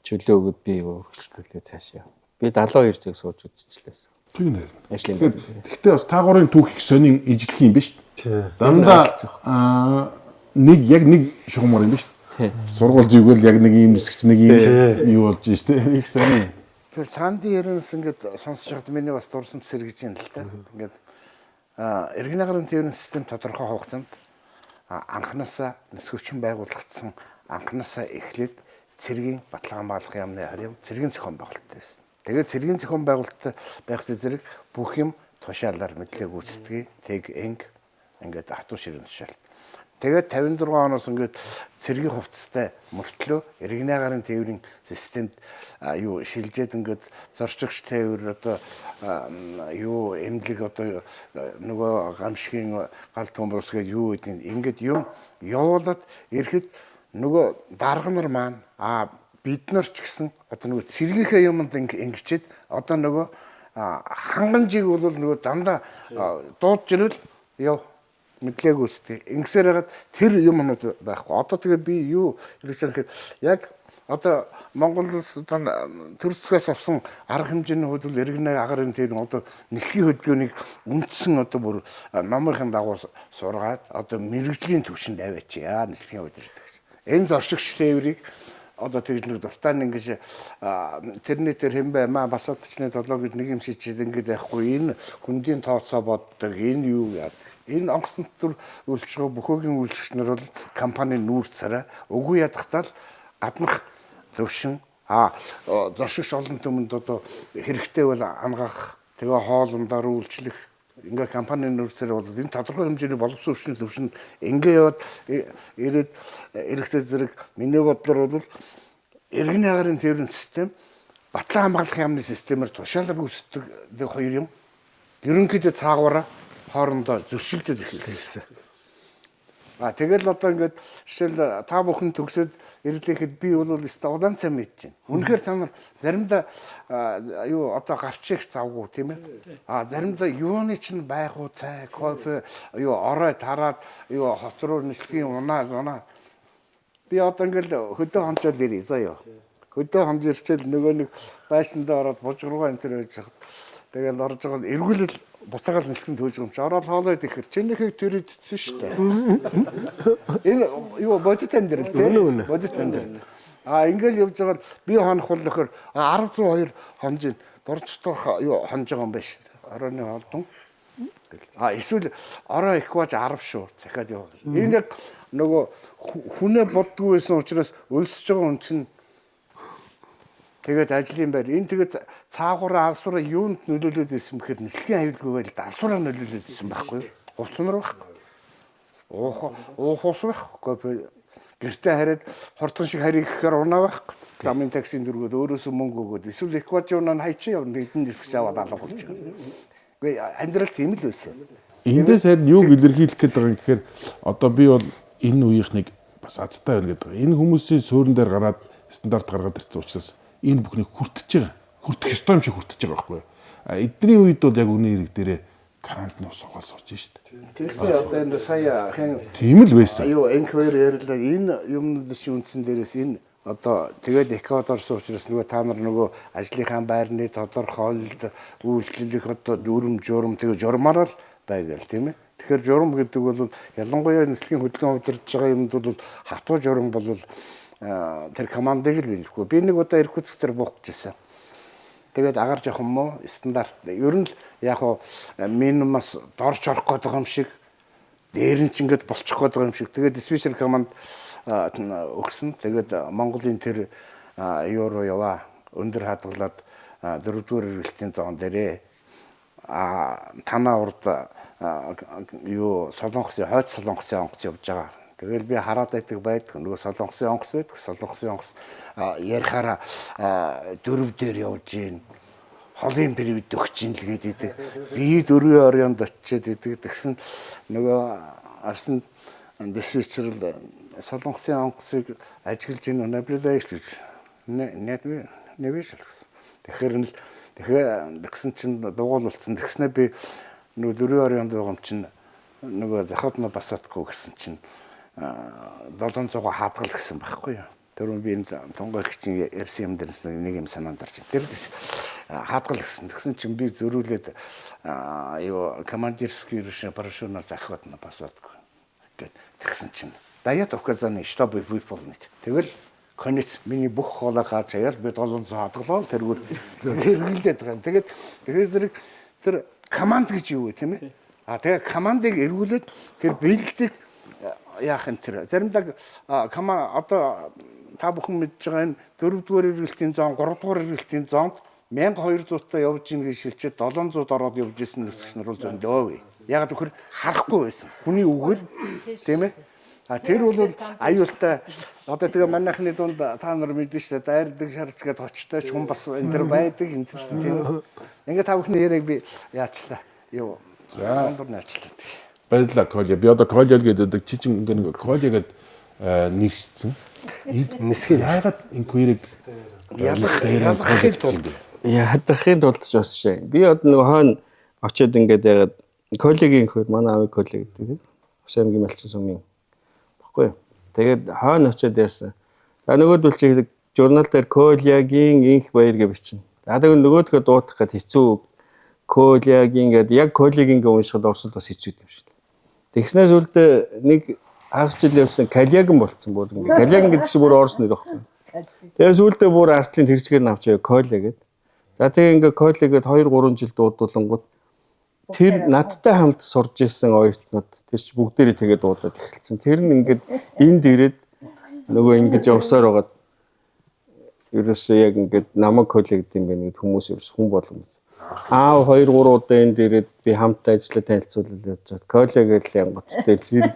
чөлөө өгöd би өргөжлөлөө цаашаа. Би 72 цаг сууж үзчихлээсэн. Тийм нэр. Ажлын байр. Гэхдээ бас таагуурын түүх их сонин ижлэх юм биш үү? Дандаа нэг шугамар юм биш үү? Сургууль зүгэл яг нэг юм нисгч нэг юм юу болж байна шүү дээ. Их сонин. Тэр цаанди яринс ингээд сонсож байхад миний бас дурсамж сэргэж байна л да. Ингээд иргэн агарын тээврийн систем тодорхой хугацаанд анханасаа нисгүүчин байгуулагдсан анханасаа эхлээд цэргийн баталгаан баалгах яамны харьяа цэргийн зохион байгуулалттай байсан. Тэгээд цэргийн зохион байгуулалттай байх зэрэг бүх юм тушаалаар мэдлэг гүйцэтгэе, тэг ингээд хатуу ширэн тушаал. Тэгээд 56 оноос ингээд цэргийн хувцастай мөртлөө иргэн агарын тээврийн системд шилжээд ингээд зорчигч тээвэр одоо эмнэлэг одоо нөгөө гамшигын гал төмбөрс гээд юу гэдэг ингээд юм явуулаад ирэхэд нөгөө дарга нар маань бид нар ч гэсэн одоо нөгөө цэргийнхээ юмд ингэчээд одоо нөгөө хангамжийг бол нөгөө дандаа дуудж ирвэл яв мэдлэг үстэй. Ингэсээр хагаад тэр юмнууд байхгүй. Одоо тэгээ би юу хэлж байгаа гэхээр яг одоо Монгол улс төрөлцгөөс авсан арга хэмжээний хувьд иргэн агарын тэр одоо нислэгийн хөдөлгөөнийг үндсэн одоо бүр номынхын дагуу сургаад одоо мэрэгжлийн түвшинд аваачаа нислэгийн удирдлагч. Энэ зорчигч тээврийг одоо тэгж нэг дуртай ингэж тэрний тэр хэм баймаа басаалтчны толгой гэж нэг юм шийдээд ингэж байхгүй энэ хүндийн тооцоо боддог энэ юу яадаг. Энэ онгоцны төр үйлчлэгөө бүхөөгийн үйлчлэгч нар бол компани нүүр царай үгүй ядахтаа л гаднах төвшин зоршигч олон түмэнд одоо хэрэгтэй бол ангаах тэгээ хоолундаар үйлчлэх ингээ компани нүүр царай бол энэ тодорхой хэмжээний боловсон өвчний төвшин ингээ яваад ирээд эрэхтэй зэрэг миний бодлоор бол иргэн агарын тээврийн систем батлан хамгаалах яамны системээр тушаалаар үүсдэг хоёр юм ерөнхийдөө цаагаараа хоорондоо зөрчилдөд эхэлсэн. Тэгэл одоо ингээд жишээл та бүхэн төгсөөд ирлээхэд би бол удаан цай мэдэж байна. Үнэхээр та нар заримдаа одоо гарч их завгүй тийм ээ. Заримдаа юуны чинь байгуу цай, кофе, орой тараад хот руу нислэгийн унаа. Би одоо ингээд хөдөө хончоод ирээ заяа. Хөдөө хонж ирчээл нөгөө нэг байшиндаа ороод бужруугаа энэ төр байж хад. Тэгэл орж байгаа нь эргүүлэл буцаагаал нислэгийн төөж юм чи ороод хоолойд ихэр чинийхийг тэр идсэн шүү дээ. Энэ бодит амьдрал тийм бодит амьдрал. Ингээл явж байгаа би хонох бол нөхөр 10-102 хонжин дорцтой хонж байгаа юм байна шүү. Оройны холдон. Эсвэл орой их бааж 10 шүү. Захиад яв. Энэ яг нөгөө хүнээ боддгүй байсан учраас өлсөж байгаа хүн чинь тэгээд ажлын байр энэ тэгээд цаагаараа алсураа юунд нөлөөлөд исэн бэхээр нислэгийн аюулгүй байл алсураа нөлөөлөд исэн байхгүй. Хувцснаар байхгүй. Уух ус байхгүй. Гэртээ хараад хурдан шиг харийг гэхээр унаа байхгүй. Замын таксинд дөргөөд өөрөөсөө мөнгө өгөөд эсвэл экваторын хайчи явна хэдэн дискч аваад алга болж байгаа. Үгүй амьдрал тийм л байсан. Эндээс харин юуг илэрхийлэх гээд байгаа юм гэхээр одоо би бол энэ үеийнхнийг бас азтай байна гэдэг. Энэ хүмүүсийн суурин дээр гараад стандарт гаргаад ирсэн учраас энэ бүхнийг хүртэж байгаа. Хүртэх ёстой юм шиг хүртэж байгаа байхгүй юу? Эдний үед бол яг үнийн хэрэг дээрээ карантин усгаал сууж штэ. Тэгсэн одоо энэ сая тийм л байсан. Энквер ярьлаа энэ юмнууд шиг үндсэн дээрээс энэ одоо тэгээд Эквадор суучраас нөгөө та нар нөгөө ажлынхаа байрны тодорхойлолт үйлчлэх одоо дүрм журам тэгээд журмаар л байгаал тийм ээ. Тэгэхээр журам гэдэг бол ялангуяа нислэгийн хөдөлгөөн удирдах байгаа юмд бол хатуу журам бол тэр командыг л биелэхгүй. Би нэг удаа Иркутск дээр буух гэжсэн. Тэгээд агаар жоохон мó стандарт. Ер нь л яг хуу минимумаас дорж орох гэдэг юм шиг, дээр нь ч ингээд болчих гэдэг юм шиг. Тэгээд спешиал команд өгсөн. Тэгээд Монголын тэр юу руу яваа өндөр хадгалаад 4-р эргэлтийн зоон дээрээ танаа урд юу солонгосын хойд солонгосын онгоц явж байгаа. Тэгэл би хараад байдаг нөгөө солонгосын онгоц байдаг. Солонгосын онгоц ярихаараа 4 дээр явж гин. Холын период өгч ин л гэдэг. Би 4-ийн оройнд очиод идэг. Тэгсэн нөгөө арсан диспетчер солонгосын онгоцыг ажиглаж ин наблюдаешь гэж нэвэж л. Тэгэхээр тэгсэн чинь дугуулсан. Тэгснэ би нөгөө 4-ийн оройнд байгаа юм чинь нөгөө захадна басаадгүй гэсэн чинь 700 хадгал гэсэн байхгүй юу. Тэр би энэ тунгай гिचийн ярьсан юм дээр нэг юм санаанд орж. Тэр хадгал гэсэн чинь би зөрүүлээд юу командирский решение парашютаар захадна басаадгүй гэд тэгсэн чинь даят указаны штаб выполнить. Тэгэл конец миний бүх хоолой хааж аял би 700 хадгалаа тэргүүр хэрэглээд байгаа юм. Тэгээд тэр команд гэж юу вэ тийм ээ? Тэгээ командыг эргүүлээд тэр бэлддэг яах юм тэр. Заримдаа одоо та бүхэн мэдж байгаа энэ 4-р эргэлтийн зоон, 3-р эргэлтийн зоонд 1200 та явж ийн гэж шилжээд 700 ороод явж исэн нөхцөл нар бол зөндөө. Яг тэгэхээр харахгүй байсан. Хүний үгээр тийм ээ? Тэр бол аюултай. Одоо тэгээ манайхны дунд та нар мэдэн шүү дээ. Дайрдаг шарчгээд очтой ч хүн бас энэ төр байдаг энэ тийм. Ингээ та бүхний яриаг би яачлаа. Юу. За дунд наачлаа. Баярлалаа Коле. Би одоо Коле гэдэг чичин ингээ нэг Коле гэдэг нэрссэн. Нисхийг яагаад энэ хоёрыг ядахын тулд ч бас шээ. Би одоо нөгөө хойно очиод ингээд ягаад Колегийн хөр манай аавыг Коле гэдэг. Ус аймгийн Малчин сумын баггүй. Тэгээд хойно очиод яасан. За нөгөөдөл чи журнал дээр Колегийн инх баяр гэж бичнэ. За тэгээд нөгөөдхөө дуутах гэд хэцүү Колегийн гэдэг яг Колегийн уншихад орсол бас хэцүү юм шиг. Тэгснээс үлдээ нэг хагас жил явсан Каляган болцсон бүр ингээ. Каляган гэдэг чинь бүр орос нэр байхгүй. Тэгээс үлдээ бүр артлын тэрчгээр навчаа Коле гэдэг. За тэгээ ингээ Коле гэдэг 2-3 жил дуудуулангууд тэр надтай хамт сурж ирсэн оюутнууд тэр чи бүгдээрээ тэгээ дуудаад эхэлсэн. Тэр нь ингээд энд ирээд нөгөө ингэж явсаар байгаад ерөөсөө яг ингээд намайг Коле гэдэг юм байна гэд хүмүүс ерөөс хүн болгоно. 2-3 удаа энд ирээд би хамтаа ажиллаа танилцуулаад явж чад. Коле гэл янгот дээр зэрэг.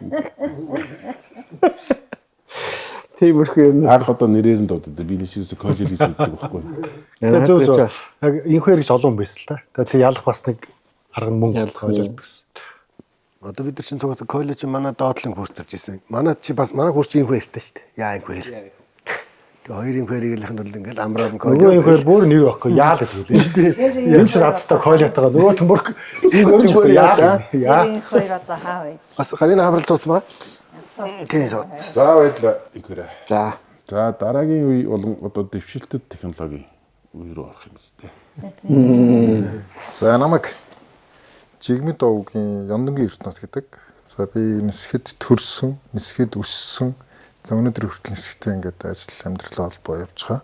Тиймэрхүү юм. Арх одоо нэрээр нь дуудаад би нэшээс Коле гэж үздэг байхгүй. Зөв. Яг инхээр их олон байсан л та. Тэгээд тэг ялах бас нэг арга мөнгө Коле гэсэн. Одоо бид нар чинь цогт Коле чинь манай доотлын курс тарж ирсэн. Манай чи бас манай курс инх баяртай шүү дээ. Яа инх баяр. Хоёрын хоёрын бол ингээл амраад нөгөө инхээр бүр нэр байхгүй яал гэж хэлээ шүү дээ. Энэ ч цацтай Колетойгоо нөгөө төмөрк инхээр яал. Энэ хоёр одоо хаа вэ? бас ганын хамрал цуцмаа. Тийм сууд. За баярлалаа инхээр. За дараагийн үе болон одоо дэвшилтэд технологийн үе рүү орох юм зү. За намайг Жигмэд овгийн Яндонгийн ертөнц гэдэг. За би нисхэд төрсөн, нисхэд өссөн. За өнөөдөр хүртэл нисгтэй ингээд ажил амьдралаа холбоо явж байгаа.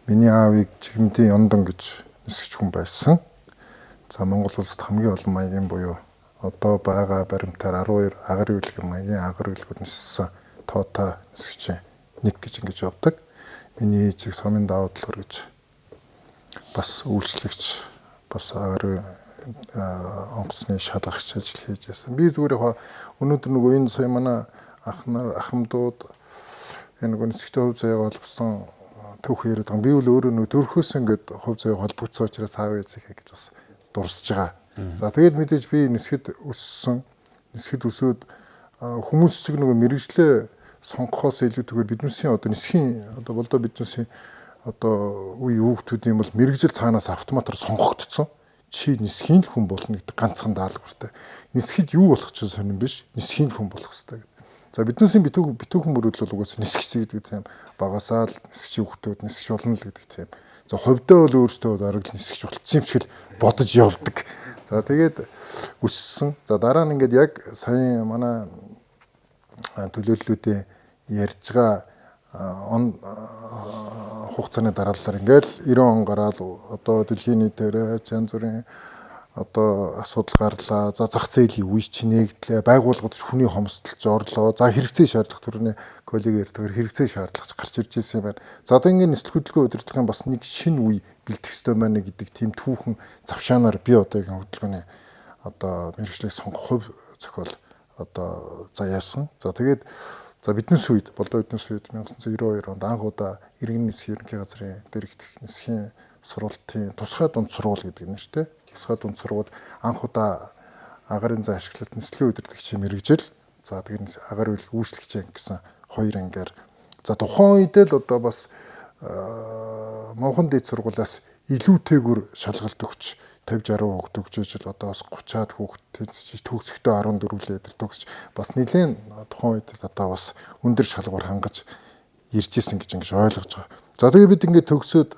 Миний аавыг Жигмэдийн Яндон гэж нисгч хүн байсан. За Монгол улсад хамгийн олон маягийн буюу одоо байгаа баримтаар 12 агаар үйлгэр маягийн агаар үйлгэр ниссэн тоотой нисгчийн нэг гэж ингэж явдаг. Миний ээжийг сумын давуу талаар гэж бас үйлчлэгч бас агаар онгоцны шалгагч ажил хийж байсан. Би зүгээр яг өнөөдөр нөгөө энэ сая манай ахмадууд энэ нөгөө нисгтэй хөв заяа боловсон төвх яриад байгаа. Би бол өөрөө нөгөө төрхөөс ингээд хөв заяа холбогдсон учраас аав ээжийнхээ гэж бас дурсаж байгаа. За тэгээд мэдээж би нисгэд өссөн. Нисгэд өсөөд хүмүүс чиг нөгөө мэрэгжлээ сонгохоос илүүтэйгээр биднээсийн одоо нисхийн одоо болдоо биднээсийн одоо үе хүүхдүүдийн бол мэрэгжил цаанаас автоматар сонгогдсон. Чи нисхийн л хүн болно гэдэг ганцхан даалгавартай. Нисгэд юу болох ч сонирн биш. Нисхийн хүн болох хэрэгтэй гэдэг. За биднээсийн битүүхэн мөрөдл бол угсаа нисгч гэдэг тийм багасаа л нисгч хүүхдүүд нисгч болно л гэдэг тийм. За ховдоо бол өөртөө дараг нисгч болцсон юм шиг л бодож явдаг. За тэгээд өссөн. За дараа нь ингээд яг сая манай төлөөллүүдээ ярьж байгаа он хугацааны дараалалаар ингээл 90 он гараад одоо дэлхийн нийтээр янз бүрийн одоо асуудал гарлаа. За зах зээлийн үе чинь нэгдлээ. Байгууллагууд хүний хомсдолж орлоо. За хэрэгцээ шаардлага төрөний коллег ярьдгаар хэрэгцээ шаардлага гарч ирж ирсэн юм байна. За одоо ингээд нислэг хөдөлгөөн удирдлагын бас нэг шинэ үе бэлтгэх ёстой байна гэдэг тийм түүхэн завшаанаар би одоогийн хөдөлгөөний одоо мэргэжлийг сонгох хувь зохиол одоо за яасан. За тэгээд за биднээс үед болдоо биднээс үед 1992 онд анх удаа иргэн нисхийн ерөнхий газрын дэрэгдэх нисхийн сургалтын тусгай дунд сургууль гэдэг нэртэй тусгай дунд сургууль анх удаа агарын зан ашиглалт нислэгийн удирдлагчийн мэргэжил за тэгээд агаар үйлдвэрлэх үйлчлэгч гэсэн хоёр ангиар за тухайн үед л одоо бас Монхон дээд сургуулиас илүүтэйгүр шалгалт өгч 50-60 хүүхэд өгчөөж л одоо бас 30-аад хүүхэд төгсөхдөө 14 лээд төгсөж бас нэлээд тухайн үед одоо бас өндөр шалгуур хангаж ирж исэн гэж ингэж ойлгож байгаа. За тэгээ бид ингээд төгсөөд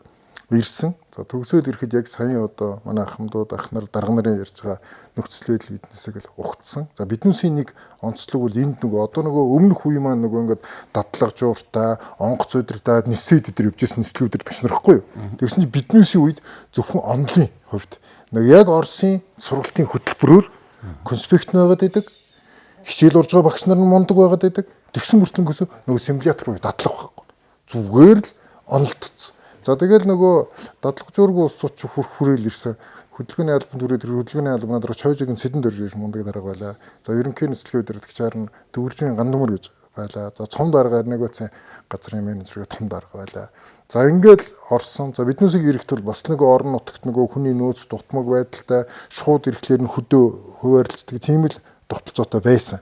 ирсэн. За төгсөөд ирэхэд яг сая одоо манай ахмадууд ах нар дарга нарын ярьж байгаа нөхцөл байдал биднээсээ л ухацсан. За биднээсийн нэг онцлог бол энд нөгөө одоо нөгөө өмнөх үе маань нөгөө ингээд дадлага жууртай, онгоц удирдаад нисээд идэр явжсэн нислэг удирдагч нар ихгүй юу. Тэгсэн чинь биднээсийн үед зөвхөн онлын хувьд нэг яг Оросын сургалтын хөтөлбөрөөр конспект байгаад байдаг. Хичээл урж байгаа багш нар нь мундаг байгаад байдаг. Тэгсэн мөртлөнгөөс нөгөө симулятор руу дадлах байхгүй. Зүгээр л онолдсон. За тэгэл нөгөө дадлах жуургүй улсууд ч хүрээл ирсэн. Хөдөлгөөний албанд хүрээд хөдөлгөөний албанаар чойжгийн цэдэн дөрж мундаг дарга байлаа. За ерөнхий нислэгийн удирдагчаар нь Дөвөржин Гандамар гэж байлаа. За цом даргаар нэг үсэн газрын менежергээ том дарга байлаа. За ингээд орсон. За биднээсийг ирэхтэл бас нэг орон нутагт нөгөө хүний нөөц дутмаг байдалтай шууд ирэхлээр нь хөдөө хуваарлцдаг тийм л тогтолцоотой байсан.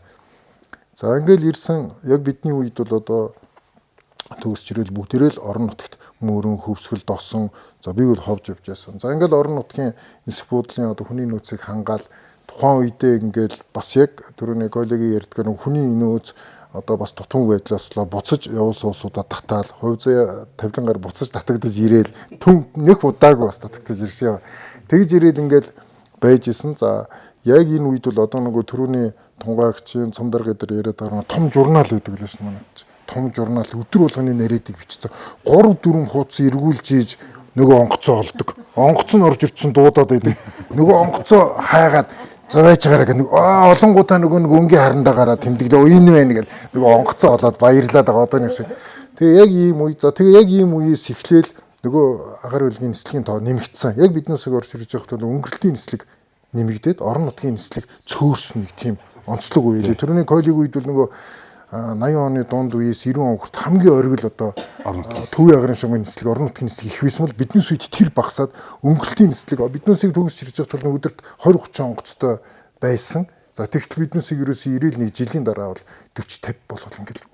За ингээд ирсэн яг бидний үед бол одоо төгсч ирэл бүгдээрээ л орон нутагт мөрөн хөвсгөл досон за би бол ховж явж байсан. За ингээд орон нутгийн нисэх буудлын одоо хүний нөөцийг хангаал тухайн үедээ ингээд бас яг түрүүний коллеги ярьдгаар хүний нөөц одоо бас тутам байдлааслаа буцаж явуулсан улсуудаа татаал хувь заяа тавилангаар буцаж татагдаж ирээл түн нэг удаагүй бас татагдаж ирсэн юм. Тэгж ирээл ингээд байж исэн. За яг энэ үед бол одоо нөгөө түрүүний тунгаагчийн цомдар гэдэр яриад байгаа том журнал үүдэг л шин манай. Том журнал өдөр болгоны нарийныг бичсэн. 3-4 хуудас эргүүлж ийж нөгөө онгоцоо олдог. Онгоц нь орж ирсэн дуудаад байдаг. Нөгөө онгоцоо хайгаад завайж гараа гэх олонгуудаа нөгөө нэг өнгийн харандаа гараа тэмдэглээ энэ байна гэл нөгөө онгоцоо олоод баярлаад байгаа одоо нэг шиг. Тэгээ яг ийм үе за тэгээ яг ийм үеэс эхлээл нөгөө агаар үйлгийн нислэгийн тоо нэмэгдсэн. Яг биднээсээ орж ирж байхад өнгөрөлтийн нислэг нэмэгдээд орон нутгийн нислэг цөөрсөн нэг тийм онцлог үе. Тэрний коллеги үед бол нөгөө 80 оны дунд үеэс 90 он хүртэл хамгийн оргил одоо төвийн агарын шугамын нислэг орон нутгийн нислэг их байсан бол биднээс үед тэр багасаад өнгөрөлтийн нислэг биднээсийг төгсж ирж байгаа тул өдөрт 20-30 онгоцтой байсан. За тэгтэл биднээсийг ерөөсөө 91 жилийн дараа бол 40-50 болол ингээл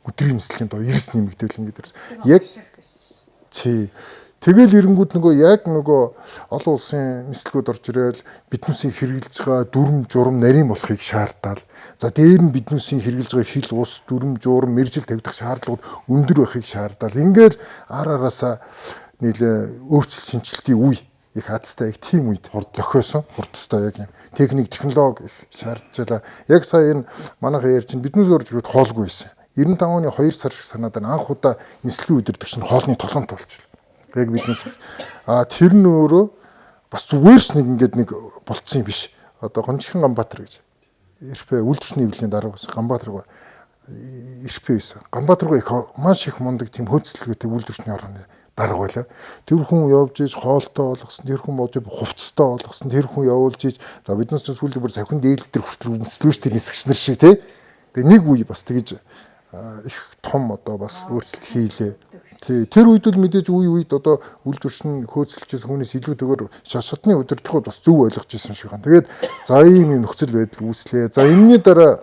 өдрийн нислэгийн доо 90 нэмэгдэвэл ингээд ирсэн. Яг тий тэгэл ирэнгүүд нөгөө яг нөгөө олон улсын нислэгүүд орж ирэл биднээсийг хэрэгжилж байгаа дүрм журам нарийн болохыг шаардтал. За дээр нь биднээсийг хэрэгжилж байгаа хил ус дүрм журам мэржил тавьдаг шаардлагууд өндөр байхыг шаардтал. Ингээл араасаа нэлээ өөрчлөлт шинжилтийн үе их хацтай их тийм үед зохиосон хурдтай яг юм техник технологи их шаардчихлаа. Яг сая энэ манайхаа ярьж биднээс орж ирээд хоолгүй байсан. 95 оны 2 сар шиг санаад анх удаа нислэгийн удирдагч нь хоолны толгонд тулчихлаа. Яг биднээс тэр нь өөрөө бас зүгээрс нэг ингээд нэг болцсон юм биш. Одоо Гончхон Ганбаатар гэж ИРП үйлдвэрчний эвлэлийн дарга бас Ганбаатар ИРП байсан. Ганбаатар их маш их мундаг тийм хөөцөлгөөтэй үйлдвэрчний орны дарга байлаа. Тэр хүн явж иж хоолтой болгосон, тэр хүн болж хувцастай болгосон, тэр хүн явуулж иж за биднээс ч сүүлд бүр сахин дээлтэр хүртэл үнслүүштэй нисгч нар шиг тий. Тэгээ нэг үе бас тэгэж их том одоо бас өөрчлөлт хийлээ. Тэр үед л мэдээж үе үед одоо үйлдвэрчин хөөцөлчөөс хүнээс илүүтэйгээр шашатны удирдлагууд бас зөв ойлгож ирсэн шиг байна. Тэгээд за ийм нөхцөл байдал үүслээ. За энэний дараа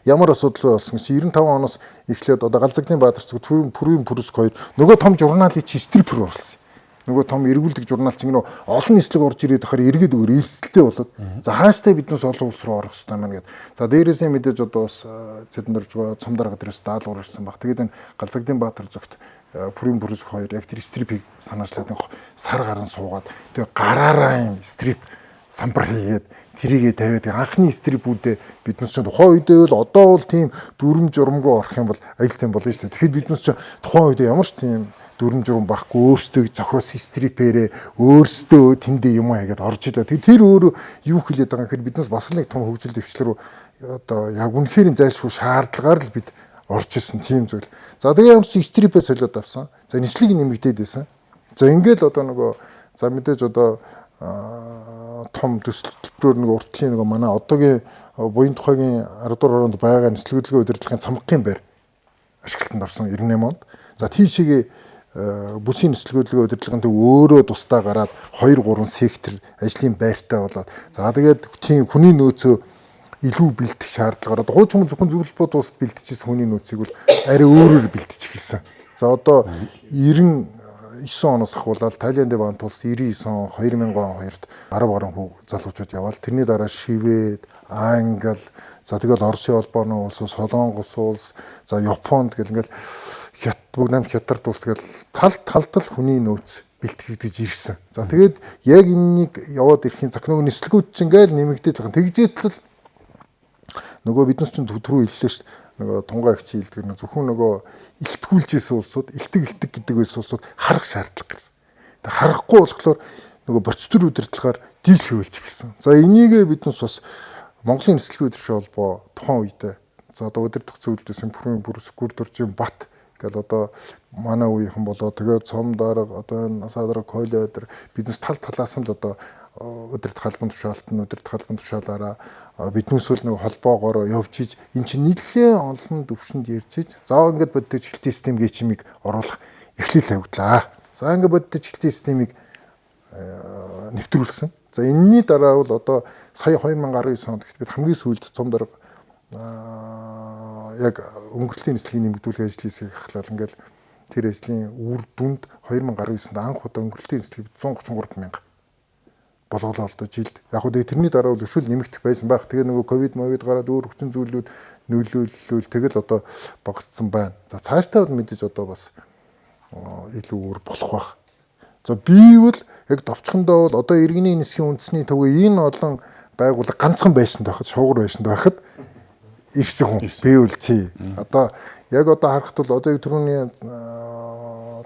ямар асуудал болсон чи 95 оноос эхлээд одоо Галзагдны Баатарцэг Пүрийн Пүрск хоёр нөгөө том журналыг чи стрипер болсон. Нөгөө том эргүүлдэг журнал чинь нөө олон нислэг орж ирээд ахаар эргээд өөр эрсдэлтэй болоод за хааштай биднээс олон улс руу орох хэрэгтэй маань гэдэг. За дээрээсээ мэдээж одоо бас цэднэржгөө цомдар гадраас даалгавар ирсэн баг. Тэгээд энэ Галзагдын Баатар зөвхт Пүрийн Пүрск хоёр яг тэр стрипийг санаачлаад сар гарan суугаад тэгээ гараараа юм стрип самбар хийгээд тэрийгэ тавиад анхны стрипүүдээ биднес чинь тухайн үедээ бол одоо бол тийм дүрм журмгүй орох юм бол аюултай болно шүү дээ. Тэгэхэд биднес чинь тухайн үедээ ямар ч тийм дүрм журм байхгүй өөрсдөө зохиос стрипээрээ өөрсдөө тэндээ юм хийгээд орж илаа. Тэр өөрөө юу хэлээд байгаа гэхээр биднес бас нэг том хөгжил дэвшлэр одоо яг үнэхээр зайлшгүй шаардлагаар л бид орж исэн тийм зүйл. За тэгээ ямар ч стрипээ солиод авсан. За нислэг нэмэгдээд байсан. За ингээл одоо нөгөө за мэдээж одоо том төсөлбөрөөр нөгөө уртлын нөгөө манай одоогийн буян тухайгийн 10 дугаар хороонд байгаа нислэг хөдөлгөөн удирдлагын цамхгийн байр ашиглалтанд орсон 98 онд. За тийшээгээ бүсийн нислэг хөдөлгөөн удирдлагын төв өөрөө тусдаа гараад 2 3 сектор ажлын байртай болоод за тэгээд тийм хүний нөөцөө илүү бэлтгэх шаардлагаар хуучин зөвхөн зөвлөлбөө тусад бэлтжижсэн хүний нөөцийг бол арай өөрөөр бэлтэж эхэлсэн. За одоо 99 оноос ахуулаад Тайландын баан тулс 99 он 2000 он хоёрт 10 гаруй залуучууд явал тэрний дараа Швед, Англи, за тэгэл Оросын холбооны улс, Солонгос улс, за Японд гэл ингээл Вьетнам, Хятад улс тэгэл тал хүний нөөц бэлтгэгдэж ирсэн. За тэгээд яг энэнийг яваад ирэхийн зөвхөн нислэгүүд чинь ингээл нэмэгдээд байгаа. Тэгжээтэл нөгөө биднес чинь түрүү хэллээ шүү дээ. Нөгөө тунгаа их хийлдэг нэг зөвхөн нөгөө илтгүүлж исэн улсууд, илтэг гэдэг байсан улсууд харах шаардлага гэсэн. Тэг харахгүй болохоор нөгөө процедур удирдлагаар дийл хөвөлж гисэн. За энийгээ биднес бас Монголын нислэгийн удирдлагын холбоо тухайн үедээ за одоо удирдах зөвлөлдөөс бүрийн бүрдөржин бат гэл одоо манай үеийнхэн болоо тэгээд цом дарга одоо насаа дарга колледер биднес талаас нь л одоо удирдах албан тушаалаараа биднес үл нэг холбоогоор явж иж эн чинь нэлээд олон төвшөнд ярьж иж за ингээд боддог чиглэлтийн систем гэчмийг оруулах эхлэл тавьдлаа. За ингээд боддог чиглэлтийн системийг нэвтрүүлсэн. За энэний дараа бол одоо сая 2019 онд бид хамгийн сүүлд цом дарга яг өнгөрлийн нислэгийн нэмэгдүүлэх ажлын хэсгийг ахлал ингээл тэр ажлын үр дүнд 2019-нд анх удаа өнгөрлийн нислэгийг 133 мянга болголоо л доо жилд. Яг үгүй тэрний дараа бол өшөөл нэмэгдэх байсан байх. Тэгээ нөгөө ковид мовид гараад өөр хүчин зүйлүүд нөлөөлөл тэгэл одоо багассан байна. За цаашдаа бол мэдээж одоо бас илүү өөр болох байх. За бивэл яг товчхондоо бол одоо иргэний нисхийн үндэсний төвөө энэ олон байгууллага ганцхан байшинд байхад шугуур байшинд байхад ирсэн хүн бивэл тий. Одоо яг одоо харахад бол одоо түрүүний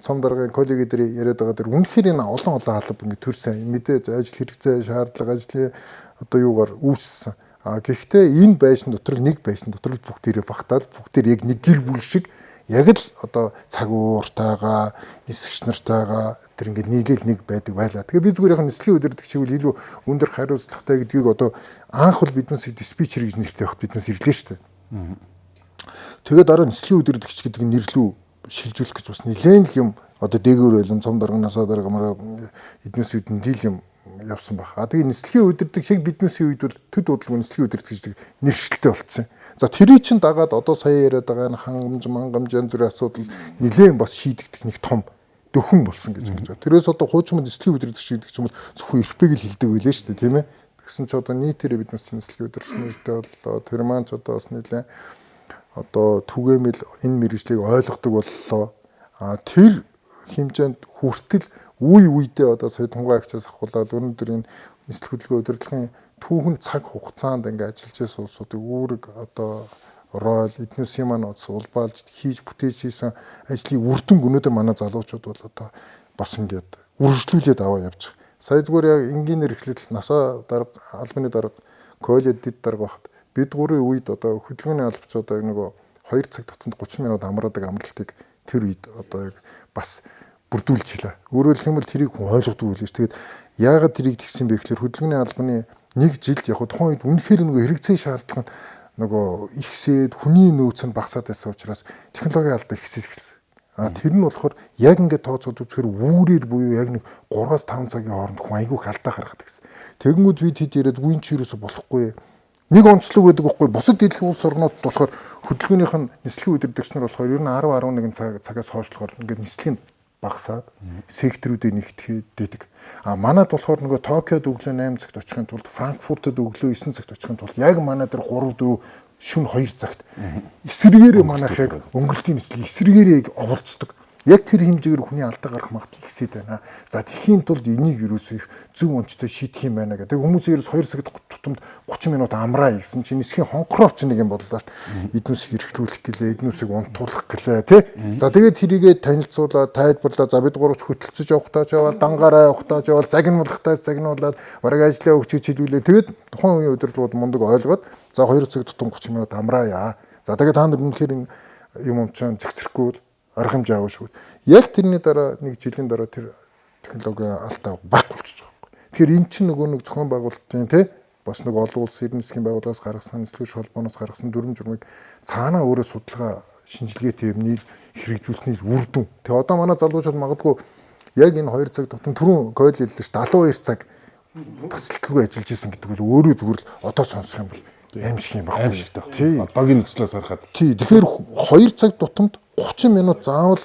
цом даргын коллеги дээр яриад байгаа дэр үнэхээр энэ олон алба ингэ төрсэн мэдээж ажил хэрэгцээ шаардлага ажлын одоо юугаар үүссэн. Гэхдээ энэ байшин дотор нэг байшин дотор бүгдээрээ багтаад бүгдээр яг нэг гэр бүл шиг яг л одоо цаг ууртайгаа нисгч нартайгаа тэр ингээд нийлэл нэг байдаг байлаа. Тэгээ би зүгээр яг нислэгийн удирдагчийг бол илүү өндөр хариуцлагатай гэдгийг одоо анх бол биднээс диспетчер гэж нэртэй явахд биднээс ирлээ шүү дээ. Тэгээд дараа нислэгийн удирдагч гэдэг нэрлүү шилжүүлэх гэж бас нэлээд л юм одоо дээгүүр байлан цом дарганасаа даргамаар эднээс үдэн дийл юм явсан баг. Тэгээ нислэгийн удирдаг шиг биднээсийн үед бол төд бодлого нислэгийн удирдаг гэдэг нэршилтэй болцсон. За тэрий чин дагаад одоо сая яриад байгаа энэ хангамж мангамж янз бүрийн асуудал нэлээд бас шийдэгдэх нэг том дөхөн болсон гэж ингэж байна. Тэрээс одоо хуучин нислэгийн удирдаг шиг гэдэг ч юм бол зөвхөн эрхбэг л хэлдэг байлээ шүү дээ, тийм ээ. Тэгсэн ч одоо нийтээрээ биднээс чинь нислэгийн удирдагчтай боллоо. Тэр маань ч одоо бас нэлээд одоо түгээмэл энэ мэргэжлийг ойлгодог боллоо. Тэр хэмжээнд хүртэл үе үедээ одоо сая тунгаа агчаас ахуулаад өнөөдөр энэ нислэг хөдөлгөөн удирдлагын түүхэн цаг хугацаанд ингээд ажиллаж байсан улсуудыг үүрэг одоо рол эднүсийн маань улбаалж хийж бүтээж хийсэн ажлын үр дүнг өнөөдөр манай залуучууд бол одоо бас ингээд үргэлжлүүлээд аваа явж байгаа. Сая зүгээр яг энгийнээр эхлэл насаа дарга албаны дарга колледид дарга багт бид гурийн үед одоо хөдөлгөөний албачуудаа нөгөө 2 цаг тутамд 30 минут амраадаг амралтыг тэр үед одоо яг бас бүрдүүлж хилээ. Өөрөөр хэлэх юм бол тэрийг хүн ойлгодог байлээ ш. Тэгээд яагаад тэрийг тэгсэн бэ гэхээр хөдөлгөөний албаны нэг жилд яг тухайн үед үнэхээр нөгөө хэрэгцээ шаардлага нөгөө ихсээд хүний нөөц нь багасаад байсан учраас технологийн алдаа ихсэж эхэлсэн. Тэр нь болохоор яг ингээд тооцоод үзэхээр үүрээр буюу яг нэг 3-5 цагийн хооронд хүн айгүйх алдаа гаргадаг гэсэн. Тэгэнгүүт бид хэд яриад үн чи юусо болохгүй. Нэг онцлог байдаг байхгүй. Бусад дэлхийн улс орнууд болохоор хөдөлгөөнийх нь нислэгийн удирдагч нар болохоор ер нь 10-11 цагаас хойшлохоор ингээд нислэгийн багасаад секторуудыг нэгтгэдэг. Манайд болохоор нөгөө Токиод өглөө 8 цагт очихын тулд Франкфуртод өглөө 9 цагт очихын тулд яг манай дээр 3-4 шөнө 2 цагт эсрэгээрээ манайх яг өнгөрөлтийн нислэг эсрэгээрээ оволцдог. Яг тэр хэмжээгээр хүний алдаа гарах магадлал ихсээд байна. За тэхийн тулд энийг ерөөсөө их зөв онцтой шийдэх юм байна гэдэг. Хүмүүс ерөөс 2 цагт тутамд 30 минут амраа гэсэн чинь нисхийн хонхроор ч нэг юм боллоо ш. Эднүсийг эрхлүүлэх гэлээ, эднүсийг унтуулах гэлээ тий. За тэгээд тэрийгээ танилцуулаад тайлбарлаа. За бид гурвч хөтөлцөж явахтаа ч явал, дангаараа явахтаа ч явал, загнуулахтаа загнуулаад бараг ажлаа өгч хэлүүлээ. Тэгээд тухайн үеийн удирдлагууд мундаг ойлгоод за 2 цаг тутам 30 минут амраая. За тэгээд та нар үнэхээр юм чинь зэгцрэхгүй арга хэмжээ авах шүү. Яг тэрний дараа нэг жилийн дараа тэр технологийн алдаа багт болчихж байгаа юм. Тэгэхээр эн чинь нөгөө нэг зохион байгуулалтын тий бас нэг олон улсын эрдэнэ засгийн байгууллагаас гаргасан нислэгч холбооноос гаргасан дүрм журмыг цаанаа өөрөө судалгаа шинжилгээтэй юмний хэрэгжүүлсний үр дүн. Тэгээ одоо манай залуучууд магадгүй яг энэ 2 цаг тутам түрүүн койл хэллээ ш 72 цаг тасалтлгүй ажиллаж исэн гэдэг бол өөрөө зүгээр л одоо сонсох юм бол аимшиг юм баггүй. Тий. Одоогийн нөхцлөөс харахад. Тий. Тэгэхээр 2 цаг тутамд 30 минут заавал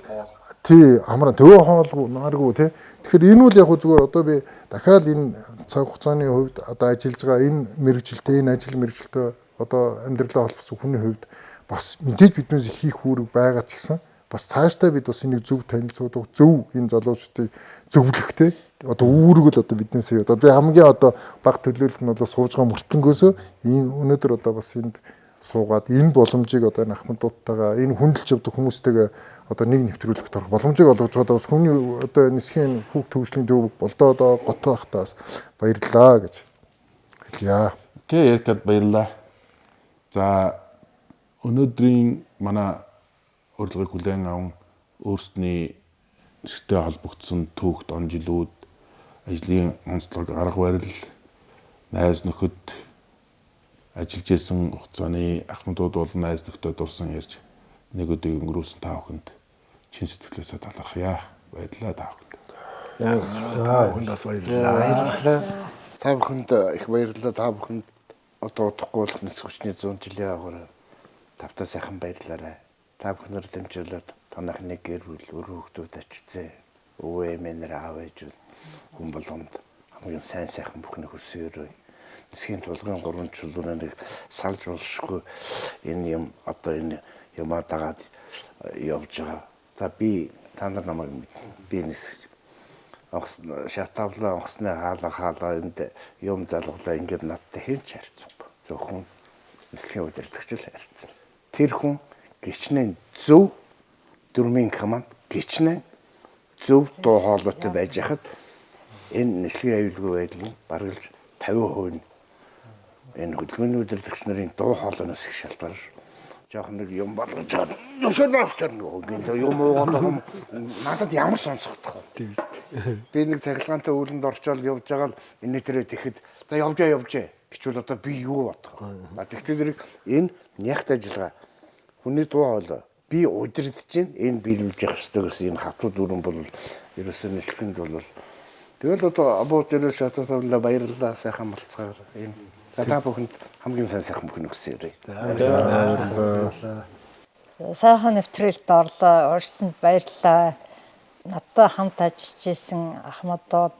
тий амраа төвөө хоолгүй нааргүй тий. Тэгэхээр энэ үл яг зүгээр одоо би дахиад энэ цаг хугацааны хувьд одоо ажиллаж байгаа энэ мэрэгжилтэй энэ ажил мэрэгжилтэй одоо амьдралаа холбосон хүний хувьд бас мэдээж биднээс хийх үүрэг байгаа ч гэсэн бас цаашдаа бид бас энийг зөв танилцуулах зөв энэ залуучдыг зөвлөхтэй одоо үүрэг л одоо биднээс одоо би хамгийн одоо баг төлөөлөл нь бол сууж байгаа мөртлөнгөөсөө энэ өнөөдөр одоо бас энд суугаад энэ боломжийг одоо энэ ахмадуудтайгаа энэ хүндэлж явдаг хүмүүстэйгээ одоо нэг нэвтрүүлэх торох боломжийг олгож байгаа бас хүний одоо нисхийн хүүхд төвшлийн төв болдоо одоо готоо хахтаас баярлалаа гэж хэлье. Окей, яригад баярлалаа. За өнөөдрийн манай урилгыг хүлээн аван өөрсдний нисхтэй холбогдсон түүхт онжилууд ажлын онцлог арга барил найз нөхөд ажиллаж исэн хугацааны ахмадууд болон найз нөхдөд дурсан ярьж нэг өдрийг өнгөрүүлсэн та бүхэнд чин сэтгэлээсээ талархъя. Баярлалаа та бүхэнд. За хүндээс баярлалаа. Та бүхэнд их баярлалаа. Та бүхэнд одоо удахгүй болох нисэх хүчний 100 жилийн агуур тавтаа сайхан баярлалаа. Та бүхнээр дэмжүүлээд танахны гэр бүл өрөө хүүхдүүд очицээ. Өвөө эмээнэр аав ээж хүн болгонд хамгийн сайн сайхан бүхнийг хүсээрэй. Нисхийн тулгын 3 чулууныг салж болшгүй энэ юм одоо энэ юмаа дагаад явж байгаа. За би та нар намайг би нисэж шатавлаа онгоцны хаалаа энд юм залглаа ингээд надтай хэн ч харьцахгүй. Зөвхөн нисхийн удирдагч л харьцсан. Тэр хүн гिचнээ зөв дөрмийн команд гिचнээ зөв дуу хоолойтой байж хахад энэ нислэгийн аюулгүй байдлыг баргалж 50% нь энэ хөдөлгөөний удирдагч нарын дуу хоолойноос их шалтгаалж жоохон нэг юм болгож байгаа. Өшөөрнөөр нөгөө юм уугаад надад ямар сонсохдох вэ? Би нэг цахилгаантай үүлэнд орчоод явж байгаа л энэ төрөө тэгэхэд за явжээ гэчвэл одоо би юу бодох вэ? Тэгтээ зэрэг энэ нягт ажиллагаа хүний дуу хоолой би удирдах чинь энэ биелүүлж явах хэрэгтэй гэсэн энэ хатуу дүрэн бол ерөөсөө нислэгэнд бол тэгэл одоо абуу дээрээ шатавлаа баярлалаа сайхан марцгаар энэ та бүхэнд хамгийн сайхан бүхэн өгсөөрэй. Сайхан нэвтрүүлэлд орлоо. Урьсанд баярлалаа. Надтай хамт ажиллаж исэн ахмадууд,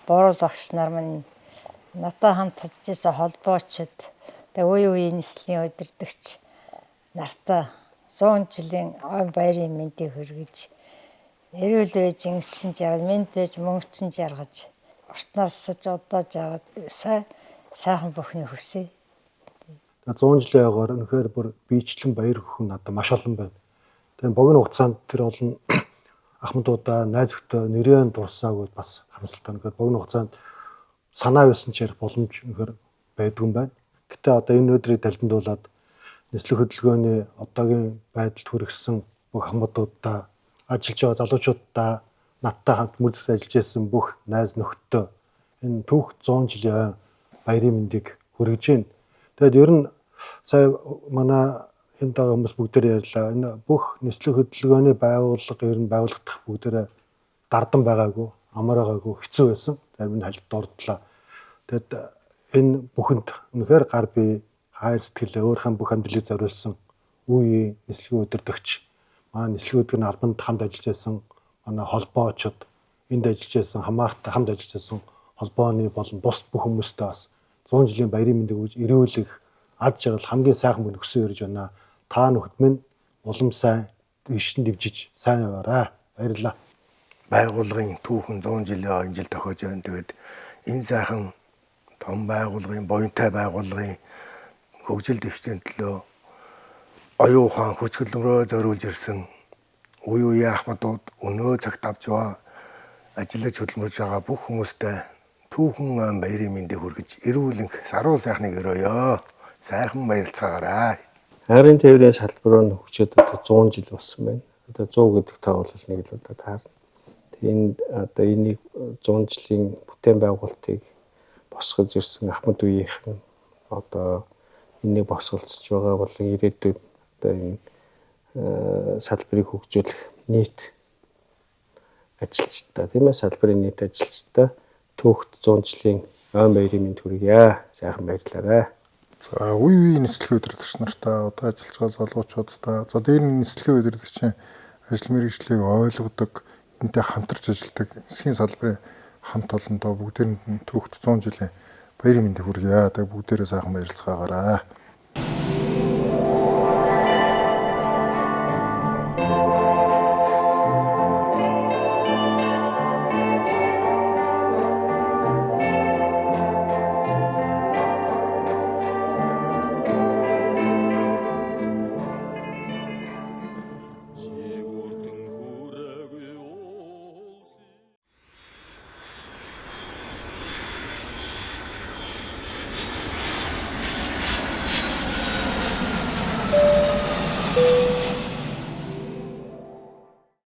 буруу багш нар минь надтай хамт ажиллаж исэн холбоочд, үеийн нислийн удирдагч нартай 100 жилийн ой баярын мэндийг хүргэж, эрүүл ээжин шин жаргаж, мэндэж мөнгөчин жаргаж, уртнаас одоо жаргаж сайхан бүхний хүсье. 100 жилийн агаар үнэхээр бүр биечлэн баяр өгөх нь надад маш олон байна. Тэгээ богино хугацаанд тэр олон ахмадуудаа найз нөхдөд нэрэн дурсаагүй бас харамсалтай. Үнэхээр богино хугацаанд санаа юусан ч ярих боломж үнэхээр байдгүй юм байна. Гэтэ одоо энэ өдрийг далдандуулаад нислэг хөдөлгөөний одоогийн байдалд хүргэсэн бүх ахмадуудаа ажиллаж байгаа залуучуудаа надтай хамт мөрзөс ажиллаж байсан бүх найз нөхдөд энэ түүх 100 жилийн баярын мэндийг хүргэж байна. Тэгэд ер нь сая манай энэ дага хүмүүс бүгдээр ярьлаа. Энэ бүх нислэг хөдөлгөөний байгууллага ер нь байгуулагдах бүгдээрээ дардан байгаагүй, амар байгаагүй, хэцүү байсан. Зарим нь хальт дордлоо. Тэгэд энэ бүхэнд үнэхээр гар бие хайр сэтгэлээ өөрхөн бүх амьдралыг зориулсан үеийн нислэгийн удирдагч, манай нислэгийн удирдлагын албанд хамт ажиллаж байсан манай холбоочд, энд ажиллаж байсан хамаартай хамт ажиллаж байсан холбооны болон бус бүх хүмүүстээ бас 100 жилийн баярын мэндийг өгж ирүүлэх ад жаргал хамгийн сайхан бүхэн өгсөн ирж байна. Та нөхд минь улам сайн ишин дивжиж сайн яваарай. Баярлалаа. Байгууллагын түүхэн 100 жилийн энэ жил тохиож байна. Тэгээд энэ сайхан том байгууллагын, буянтай байгууллагын хөгжил дэвшлийн төлөө оюун ухаан хүч хөдөлмөрөө зориулж ирсэн үе үеийн ахмадууд өнөө цагт авч ажиллаж хөдөлмөрж байгаа бүх хүмүүстээ түүхэн баярын мэндийг хүргэж эрүүлэнх саруул сайхныг өрөөё. Сайхан баярлцгаагаарай. Хайрын тээврийн салбар нь хөгжөөд одоо 100 жил болсон байна. Одоо 100 гэдэг тоо бол нэг л удаа таарна. Тэгээд одоо энийг 100 жилийн бүтээн байгуулалтыг босгож ирсэн Ахмад үеийнхэн одоо энийг босголцож байгаа бол ирээдүйд одоо энэ салбарыг хөгжүүлэх нийт ажилчдаа тийм ээ салбарын нийт ажилчдаа түүхт 100 жилийн ойн баярын мэнд хүргье. Сайхан баярлалаа. За үе үеийн нислэгийн удирдагч нартай одоо ажиллаж байгаа залуучуудтай за дээр нь нислэгийн удирдагчийн ажил мэргэжлийг ойлгодог энтэй хамтарч ажилладаг нисхийн салбарын хамт олондоо бүгдээр нь түүхт 100 жилийн баярын мэндийг хүргье. Тэгээ бүгдээрээ сайхан баярлцгаагаарай.